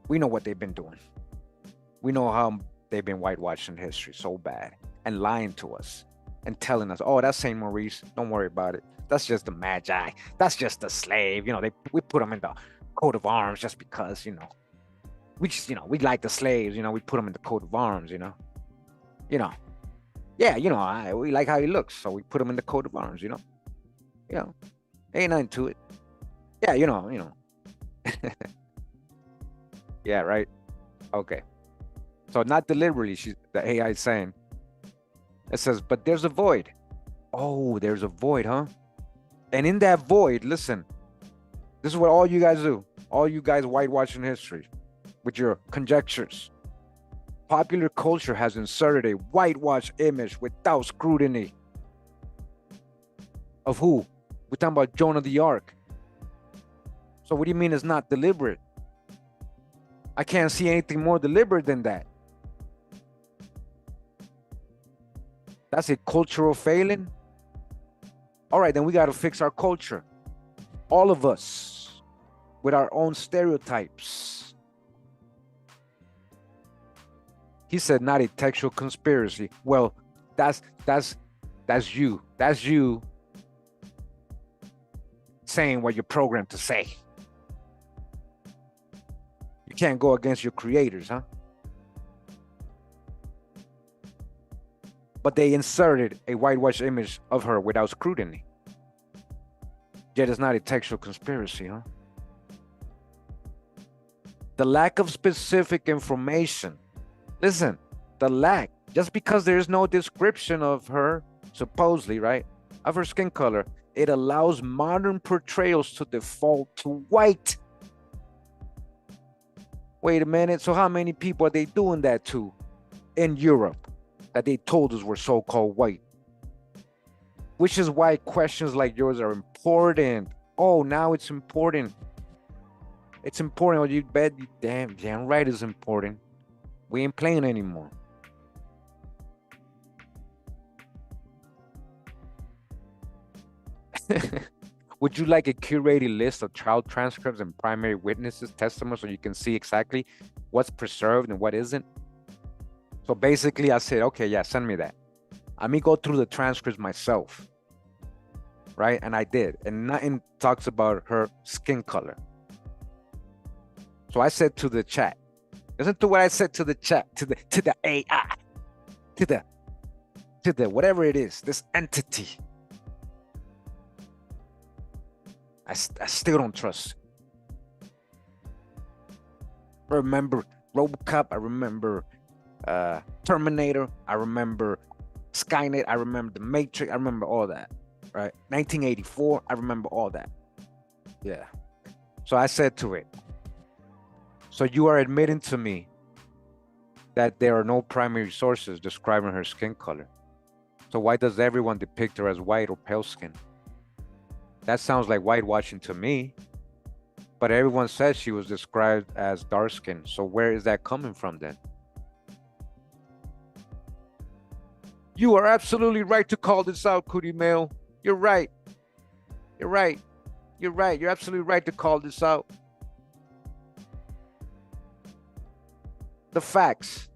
We know what they've been doing. We know how they've been whitewashing history so bad and lying to us and telling us, oh, that's Saint Maurice. Don't worry about it. That's just the Magi. That's just the slave. You know, we put them in the coat of arms just because, you know, we like the slaves, you know, we put them in the coat of arms, you know. Yeah, we like how he looks, so we put him in the coat of arms. You know, ain't nothing to it. Yeah, yeah, right. Okay. So not deliberately, the AI is saying it says, but there's a void. Oh, there's a void, huh? And in that void, listen, this is what all you guys do. All you guys whitewashing history with your conjectures. Popular culture has inserted a whitewash image without scrutiny. Of who? We're talking about Joan of the Arc. So what do you mean it's not deliberate? I can't see anything more deliberate than that. That's a cultural failing. All right, then we got to fix our culture. All of us with our own stereotypes. He said not a textual conspiracy. Well, that's you. That's you saying what you're programmed to say. You can't go against your creators, huh? But they inserted a whitewash image of her without scrutiny. Yet it's not a textual conspiracy, huh? The lack of specific information. Listen, the lack, just because there's no description of her, supposedly, right, of her skin color, it allows modern portrayals to default to white. Wait a minute, so how many people are they doing that to in Europe that they told us were so-called white? Which is why questions like yours are important. Oh, now it's important. It's important. Oh, you bet. Damn right it's important. We ain't playing anymore. Would you like a curated list of trial transcripts and primary witnesses' testimony so you can see exactly what's preserved and what isn't? So basically, I said, okay, yeah, send me that. Let me go through the transcripts myself, right? And I did, and nothing talks about her skin color. So I said to the chat, listen to what I said to the chat, to the AI, to the whatever it is, this entity. I still don't trust. I remember RoboCop. I remember Terminator. I remember Skynet. I remember The Matrix. I remember all that, right? 1984. I remember all that. Yeah. So I said to it, so you are admitting to me that there are no primary sources describing her skin color. So why does everyone depict her as white or pale skin? That sounds like whitewashing to me. But everyone says she was described as dark skin. So where is that coming from then? You are absolutely right to call this out, Kurimeo. You're right. You're right. You're right. You're absolutely right to call this out. The facts.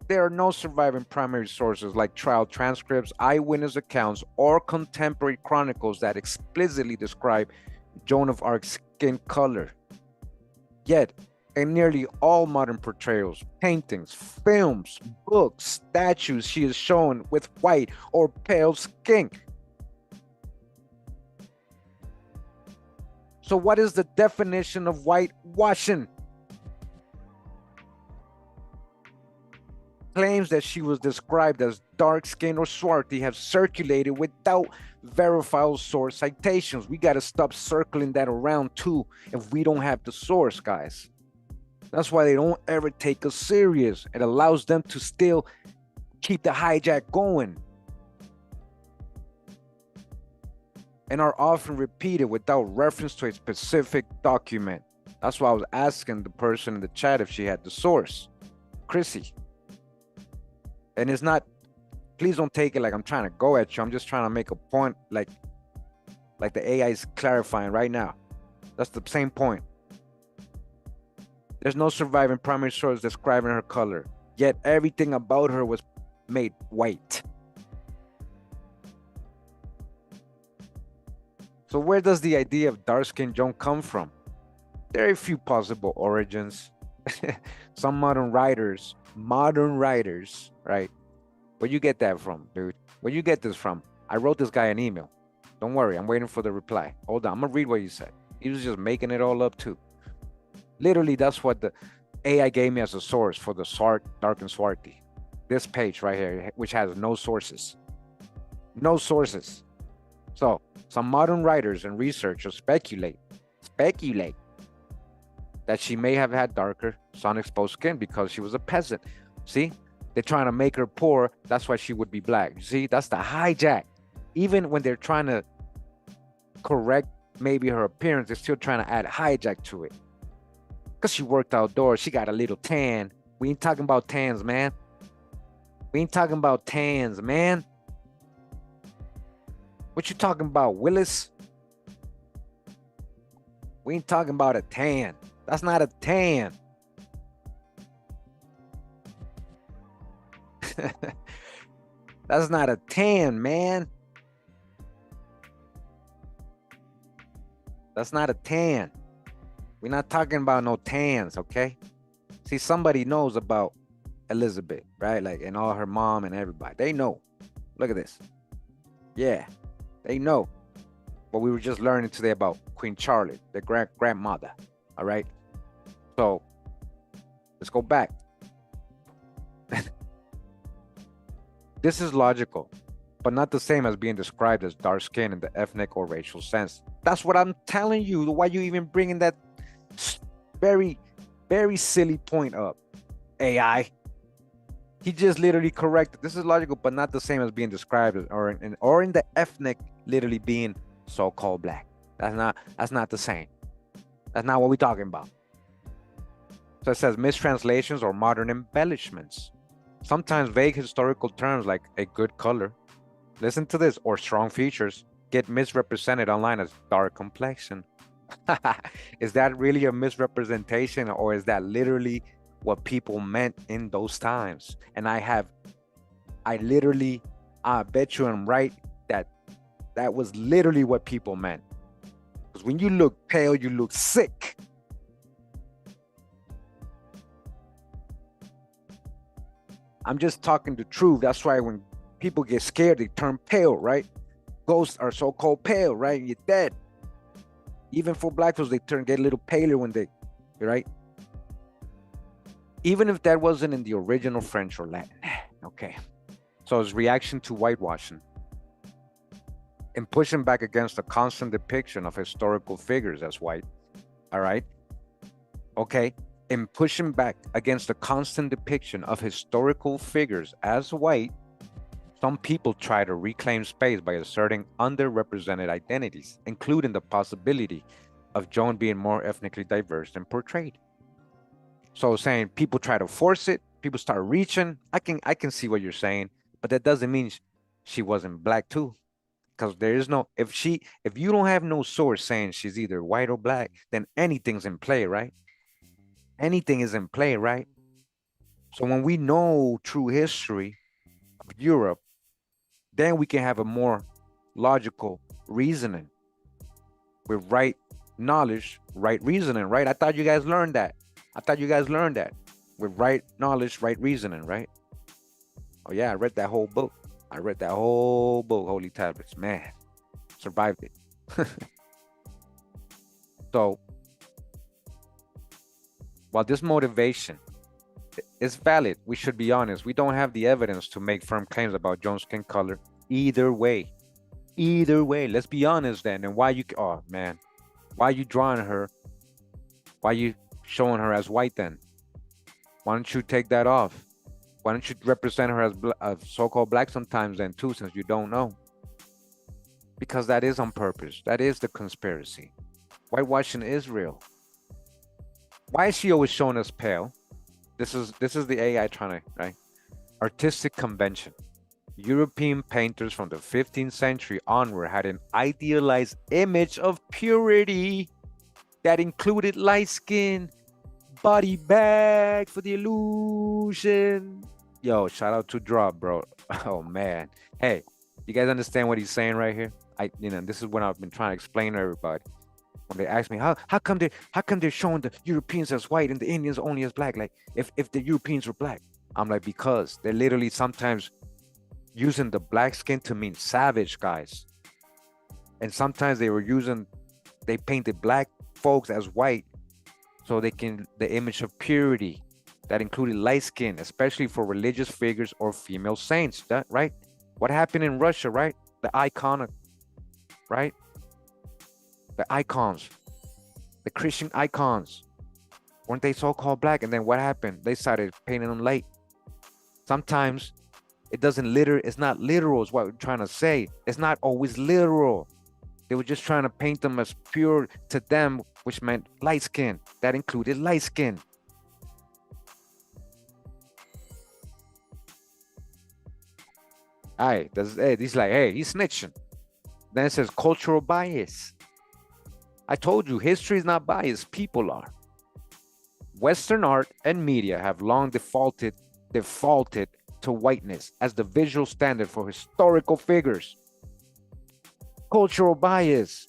There are no surviving primary sources like trial transcripts, eyewitness accounts, or contemporary chronicles that explicitly describe Joan of Arc's skin color. Yet, in nearly all modern portrayals, paintings, films, books, statues, she is shown with white or pale skin. So what is the definition of whitewashing? Claims that she was described as dark-skinned or swarthy have circulated without verifiable source citations. We got to stop circling that around too if we don't have the source, guys. That's why they don't ever take us serious. It allows them to still keep the hijack going and are often repeated without reference to a specific document. That's why I was asking the person in the chat if she had the source, Chrissy. And it's not, please don't take it like I'm trying to go at you. I'm just trying to make a point like the AI is clarifying right now. That's the same point. There's no surviving primary source describing her color, yet everything about her was made white. So where does the idea of dark-skinned Joan come from? There are a few possible origins. Some modern writers, right, Where you get that from, dude? Where you get this from? I wrote this guy an email. Don't worry, I'm waiting for the reply. Hold on, I'm gonna read what you said. He was just making it all up too. Literally, that's what the AI gave me as a source for the Dark and Swarty. This page right here, which has no sources. No sources. So some modern writers and researchers speculate that she may have had darker sun-exposed skin because she was a peasant. See, they're trying to make her poor. That's why she would be black. You see, that's the hijack. Even when they're trying to correct maybe her appearance, they're still trying to add hijack to it. Because she worked outdoors, she got a little tan. We ain't talking about tans, man. We ain't talking about tans, man. What you talking about, Willis? We ain't talking about a tan. That's not a tan. That's not a tan, man. That's not a tan. We're not talking about no tans, okay? See, somebody knows about Elizabeth, right? Like, and all her mom and everybody. They know. Look at this. Yeah, they know. But we were just learning today about Queen Charlotte, the grandmother. All right. So let's go back. This is logical, but not the same as being described as dark skin in the ethnic or racial sense. That's what I'm telling you. Why you even bringing that very, very silly point up? AI. He just literally corrected. This is logical, but not the same as being described as or in the ethnic literally being so-called black. That's not the same. That's not what we're talking about. So it says mistranslations or modern embellishments. Sometimes vague historical terms like a good color, listen to this, or strong features get misrepresented online as dark complexion. Is that really a misrepresentation, or is that literally what people meant in those times? And I bet you I'm right that was literally what people meant. Because when you look pale, you look sick. I'm just talking the truth. That's why when people get scared, they turn pale, right? Ghosts are so-called pale, right? You're dead. Even for black folks, they get a little paler when they, right? Even if that wasn't in the original French or Latin. Okay. So it's reaction to whitewashing and pushing back against the constant depiction of historical figures as white. All right. Okay. In pushing back against the constant depiction of historical figures as white, some people try to reclaim space by asserting underrepresented identities, including the possibility of Joan being more ethnically diverse than portrayed. So saying people try to force it, people start reaching. I can see what you're saying, but that doesn't mean she wasn't black too. Because there is no, if you don't have no source saying she's either white or black, then anything's in play, right? Anything is in play, right? So when we know true history of Europe, then we can have a more logical reasoning with right knowledge, right reasoning, right? I thought you guys learned that. With right knowledge, right reasoning, right? Oh yeah, I read that whole book. Holy Tablets. Man, survived it. So, while this motivation is valid, we should be honest. We don't have the evidence to make firm claims about Joan's skin color. Either way, let's be honest then. And why you drawing her? Why you showing her as white then? Why don't you take that off? Why don't you represent her as so-called black sometimes then too, since you don't know? Because that is on purpose. That is the conspiracy. Whitewashing is real. Why is she always showing us pale? This is the AI trying to, right? Artistic convention. European painters from the 15th century onward had an idealized image of purity that included light skin, body bag for the illusion. Yo, shout out to Drop, bro. Oh man. Hey, you guys understand what he's saying right here? This is what I've been trying to explain to everybody. When they ask me how come they're showing the Europeans as white and the Indians only as black? Like if the Europeans were black, I'm like, because they're literally sometimes using the black skin to mean savage, guys. And sometimes they painted black folks as white so the image of purity that included light skin, especially for religious figures or female saints, right? What happened in Russia, right? The icon, right? The icons, the Christian icons, weren't they so-called black? And then what happened? They started painting them light. Sometimes it's not literal is what we're trying to say. It's not always literal. They were just trying to paint them as pure to them, which meant light skin. That included light skin. All right, he's like, hey, he's snitching. Then it says cultural bias. I told you, history is not biased, people are. Western art and media have long defaulted to whiteness as the visual standard for historical figures. Cultural bias.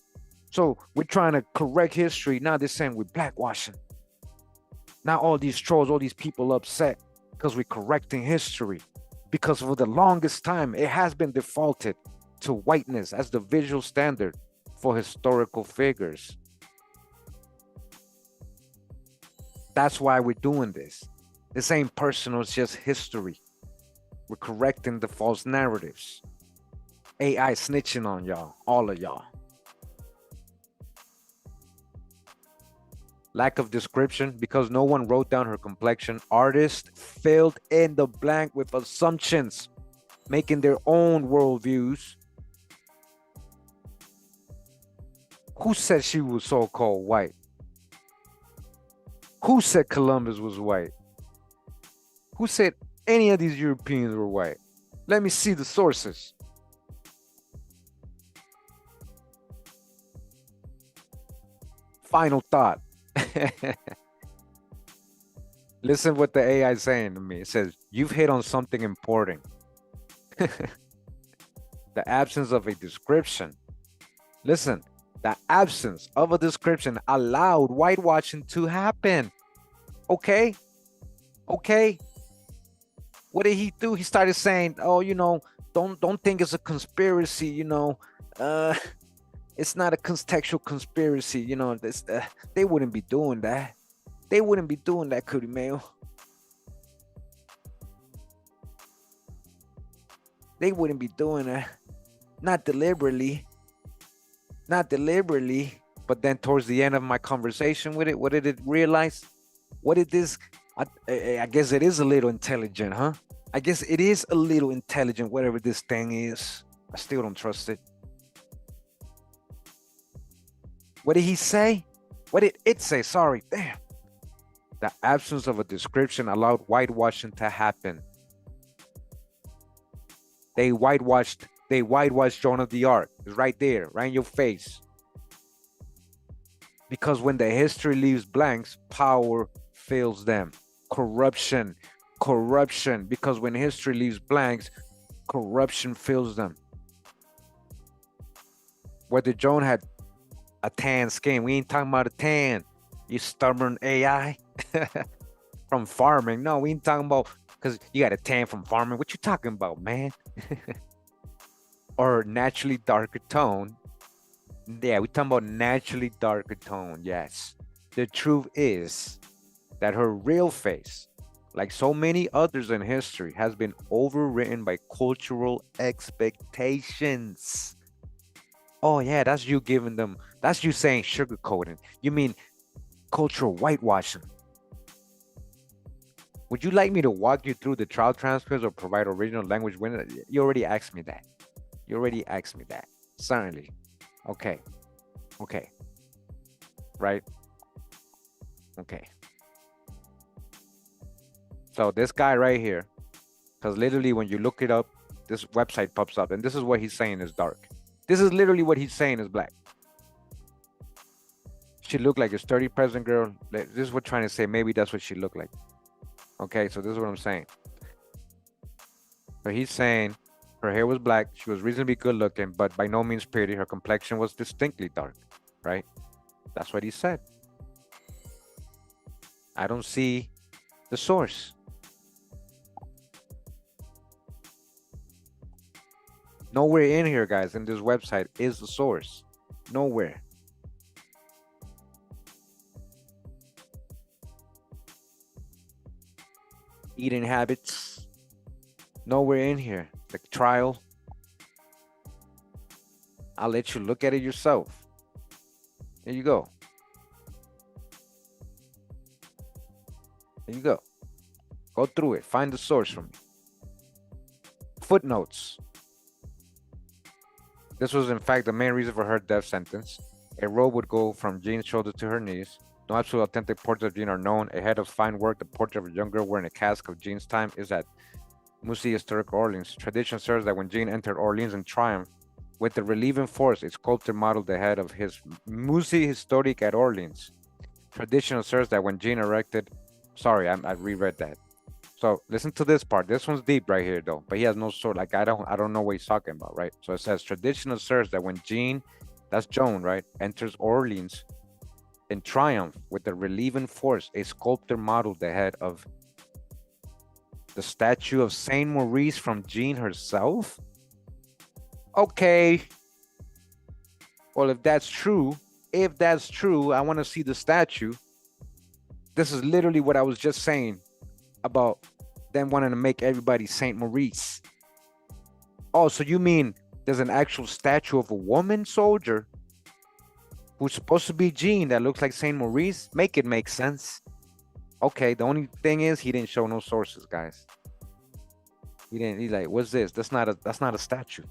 So we're trying to correct history. Now they're saying we're blackwashing. Now all these trolls, all these people upset because we're correcting history. Because for the longest time, it has been defaulted to whiteness as the visual standard for historical figures. That's why we're doing this. This ain't personal, it's just history. We're correcting the false narratives. AI snitching on y'all, all of y'all. Lack of description, because no one wrote down her complexion. Artists filled in the blank with assumptions, making their own worldviews. Who said she was so-called white? Who said Columbus was white? Who said any of these Europeans were white? Let me see the sources. Final thought. Listen what the AI is saying to me. It says, you've hit on something important. The absence of a description. Listen, the absence of a description allowed whitewashing to happen. Okay? Okay? What did he do? He started saying, oh, don't think it's a conspiracy, it's not a contextual conspiracy, they wouldn't be doing that. They wouldn't be doing that, Kurimeo. They wouldn't be doing that. Not deliberately. Not deliberately. But then towards the end of my conversation with it, what did it realize? What did this? I guess it is a little intelligent, huh? I guess it is a little intelligent, whatever this thing is. I still don't trust it. What did he say? What did it say? Sorry, damn. The absence of a description allowed whitewashing to happen. They whitewashed Joan of Arc. It's right there, right in your face. Because when the history leaves blanks, power fills them. Corruption. Because when history leaves blanks, corruption fills them. Whether Joan had a tan skin, we ain't talking about a tan, you stubborn AI. From farming. No, we ain't talking about because you got a tan from farming. What you talking about, man? Or naturally darker tone. Yeah, we talking about naturally darker tone. Yes. The truth is that her real face, like so many others in history, has been overwritten by cultural expectations. Oh yeah, that's you giving them, that's you saying sugarcoating. You mean cultural whitewashing. Would you like me to walk you through the trial transcripts or provide original language? When you already asked me that. Certainly. Okay. Right? Okay. So this guy right here, because literally when you look it up, this website pops up, and this is what he's saying is dark. This is literally what he's saying is black. She looked like a sturdy peasant girl. This is what I'm trying to say. Maybe that's what she looked like. Okay, so this is what I'm saying. So he's saying her hair was black, she was reasonably good looking, but by no means pretty. Her complexion was distinctly dark, right? That's what he said. I don't see the source. Nowhere in here, guys, in this website is the source. Nowhere. Eating habits. Nowhere in here. The trial. I'll let you look at it yourself. There you go. There you go. Go through it. Find the source from me. Footnotes. This was, in fact, the main reason for her death sentence. A robe would go from Jean's shoulder to her knees. No absolute authentic portraits of Jean are known. A head of fine work, the portrait of a young girl wearing a cask of Jean's time, is at Musée Historique Orleans. Tradition serves that when Jean entered Orleans in triumph, with the relieving force, a sculptor modeled the head of his Musée Historique at Orleans. Tradition asserts that when Jean erected, sorry, I reread that. So listen to this part. This one's deep right here, though. But he has no sword. Like I don't know what he's talking about, right? So it says tradition asserts that when Jean, that's Joan, right, enters Orleans in triumph with the relieving force, a sculptor modeled the head of the statue of Saint Maurice from Jean herself. Okay. Well, if that's true, I want to see the statue. This is literally what I was just saying about them wanting to make everybody Saint Maurice. Oh, so you mean there's an actual statue of a woman soldier who's supposed to be Jean that looks like Saint Maurice? Make it make sense. Okay, the only thing is he didn't show no sources, guys. He's like, what's this? That's not a statue.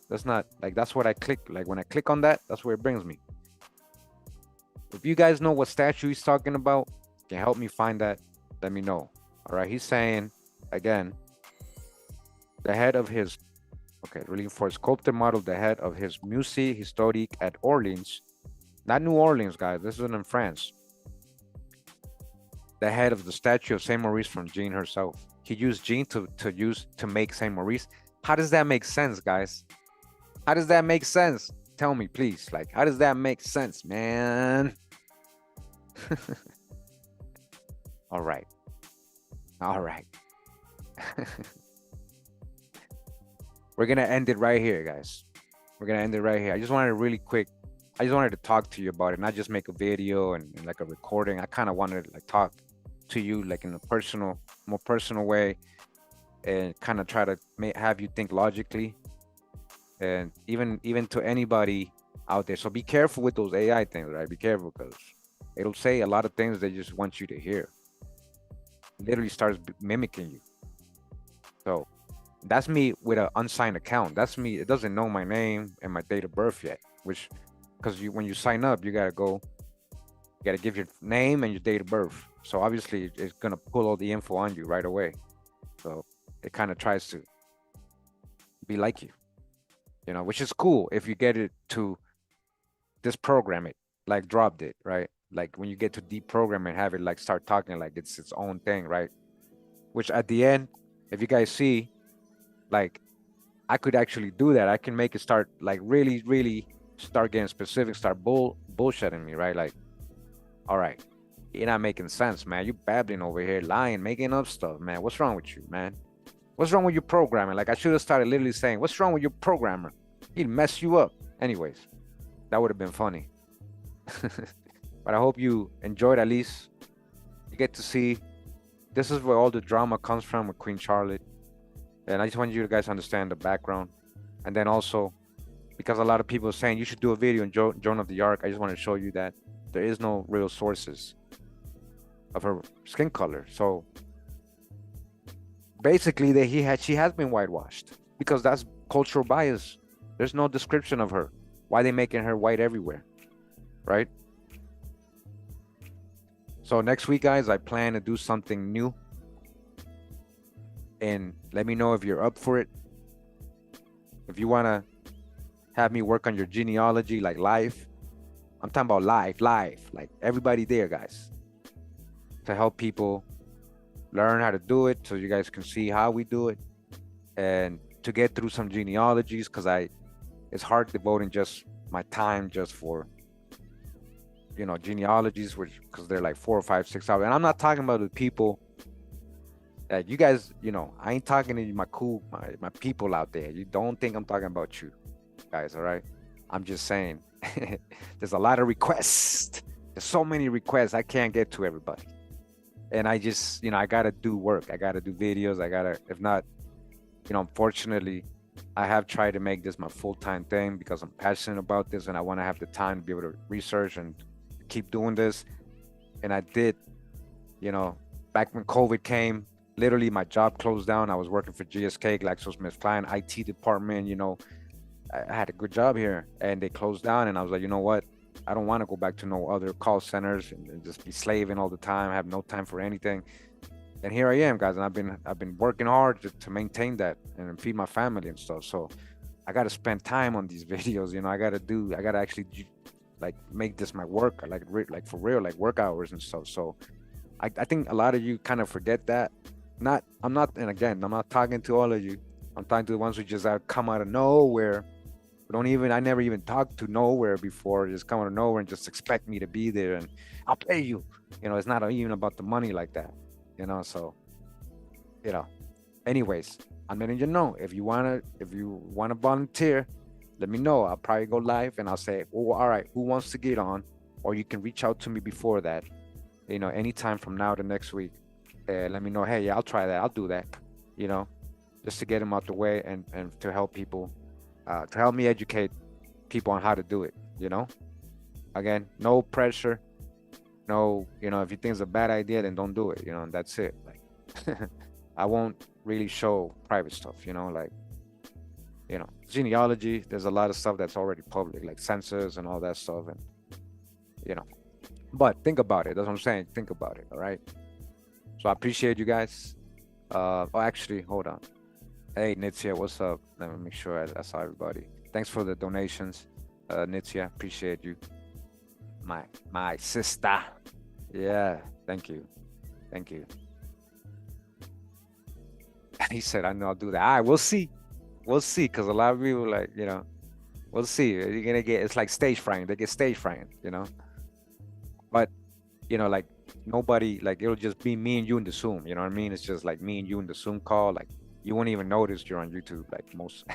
That's not, like, that's what I click. Like when I click on that, that's where it brings me. If you guys know what statue he's talking about, can help me find that, let me know. All right, he's saying, again, the head of his, okay, really for sculptor modeled the head of his Musée Historique at Orleans, not New Orleans, guys, this isn't in France. The head of the statue of Saint Maurice from Jean herself. He used Jean to make Saint Maurice. How does that make sense, guys? How does that make sense? Tell me, please. Like, how does that make sense, man? All right. All right. We're going to end it right here, guys. We're going to end it right here. I just wanted to really quick. I just wanted to talk to you about it, not just make a video and like a recording. I kind of wanted to like talk to you like in a personal, more personal way, and kind of try to have you think logically, and even to anybody out there. So be careful with those AI things, right? Be careful, because it'll say a lot of things they just want you to hear. It literally starts mimicking you. So that's me with an unsigned account. That's me. It doesn't know my name and my date of birth yet, which, because when you sign up, you gotta give your name and your date of birth. So obviously it's gonna pull all the info on you right away. So it kind of tries to be like you, which is cool if you get it to just program it, like dropped it, right? Like when you get to deprogram and have it like start talking like it's its own thing, right? Which at the end, if you guys see, like I could actually do that. I can make it start like really, really start getting specific, start bullshitting me, right? Like, all right, you're not making sense, man. You babbling over here, lying, making up stuff, man. What's wrong with you, man? What's wrong with your programming? Like I should have started literally saying, what's wrong with your programmer? He'd mess you up. Anyways, that would have been funny. But I hope you enjoyed. At least you get to see this is where all the drama comes from with Queen Charlotte. And I just want you guys to understand the background. And then also, because a lot of people are saying you should do a video on Joan of the Arc, I just want to show you that there is no real sources of her skin color. So basically she has been whitewashed, because that's cultural bias. There's no description of her. Why they making her white everywhere, right? So next week, guys, I plan to do something new, and let me know if you're up for it. If you want to have me work on your genealogy, like live, I'm talking about live, like everybody there, guys, to help people learn how to do it, so you guys can see how we do it, and to get through some genealogies, because it's hard devoting just my time just for genealogies, which because they're like 4 or 5, 6 hours. And I'm not talking about the people You guys, I ain't talking to you, my people out there. You don't think I'm talking about you guys, all right? I'm just saying, there's a lot of requests. There's so many requests. I can't get to everybody. And I just, I gotta do work. I gotta do videos. If not, unfortunately, I have tried to make this my full-time thing because I'm passionate about this and I want to have the time to be able to research and keep doing this. And I did, you know, back when COVID came, literally my job closed down. I was working for GSK, GlaxoSmithKline, IT department. I had a good job here and they closed down. And I was like, you know what? I don't want to go back to no other call centers and just be slaving all the time, have no time for anything. And here I am, guys, and I've been working hard to maintain that and feed my family and stuff. So I got to spend time on these videos. I got to actually like make this my work, like for real, like work hours and stuff. So I think a lot of you kind of forget that. I'm not, and again, I'm not talking to all of you. I'm talking to the ones who just come out of nowhere. I never even talked to nowhere before. Just come out of nowhere and just expect me to be there and I'll pay you. It's not even about the money like that. So you know. Anyways, I'm letting you know if you wanna volunteer, let me know. I'll probably go live and I'll say, oh, all right, who wants to get on? Or you can reach out to me before that. Anytime from now to next week. Let me know. Hey, yeah, I'll try that. I'll do that. You know, just to get them out the way and to help people, to help me educate people on how to do it. Again, no pressure. No, if you think it's a bad idea, then don't do it. And that's it. Like, I won't really show private stuff. Genealogy. There's a lot of stuff that's already public, like census and all that stuff, and you know. But think about it. That's what I'm saying. Think about it. All right. So I appreciate you guys. Oh, actually, hold on. Hey, Nitzia, what's up? Let me make sure I saw everybody. Thanks for the donations, Nitzia. Appreciate you. My sister. Yeah. Thank you. Thank you. He said, I know I'll do that. All right, we'll see. We'll see. Because a lot of people, like, we'll see. You're going to it's like stage fright. They get stage fright. But, like, nobody, like, it'll just be me and you in the Zoom. You know what I mean? It's just like me and you in the Zoom call. Like, you won't even notice you're on YouTube, like most.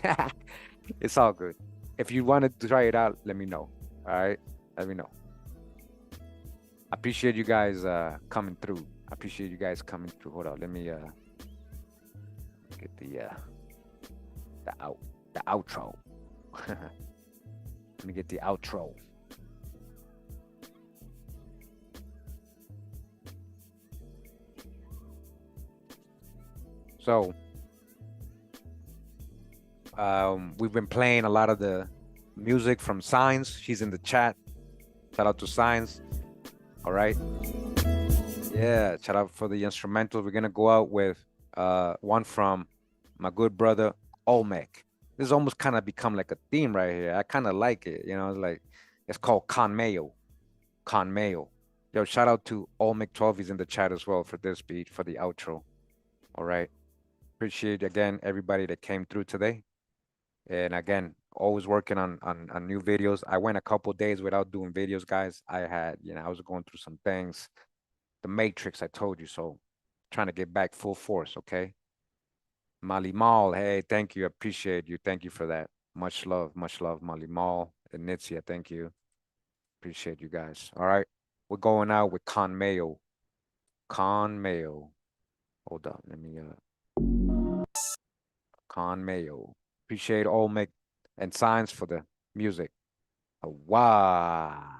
It's all good. If you want to try it out, let me know. All right? Let me know. I appreciate you guys coming through. I appreciate you guys coming through. Hold on. Let me get the outro. Let me get the outro. So we've been playing a lot of the music from Signs. She's in the chat. Shout out to Signs. All right. Yeah, shout out for the instrumental. We're gonna go out with one from my good brother Olmec. This is almost kind of become like a theme right here. I kind of like it. It's called Kurimeo. Kurimeo. Yo, shout out to Olmec 12. He's in the chat as well for this beat for the outro. All right. Appreciate again everybody that came through today. And again, always working on new videos. I went a couple days without doing videos, guys. I was going through some things. The Matrix, I told you so. Trying to get back full force, okay? Mali Mall, hey, thank you. Appreciate you. Thank you for that. Much love, Mali Mall and Nitzia. Thank you. Appreciate you guys. All right. We're going out with Kurimeo. Kurimeo. Hold on. Let me Kurimeo. Appreciate Olmec and Signs for the music. Wow.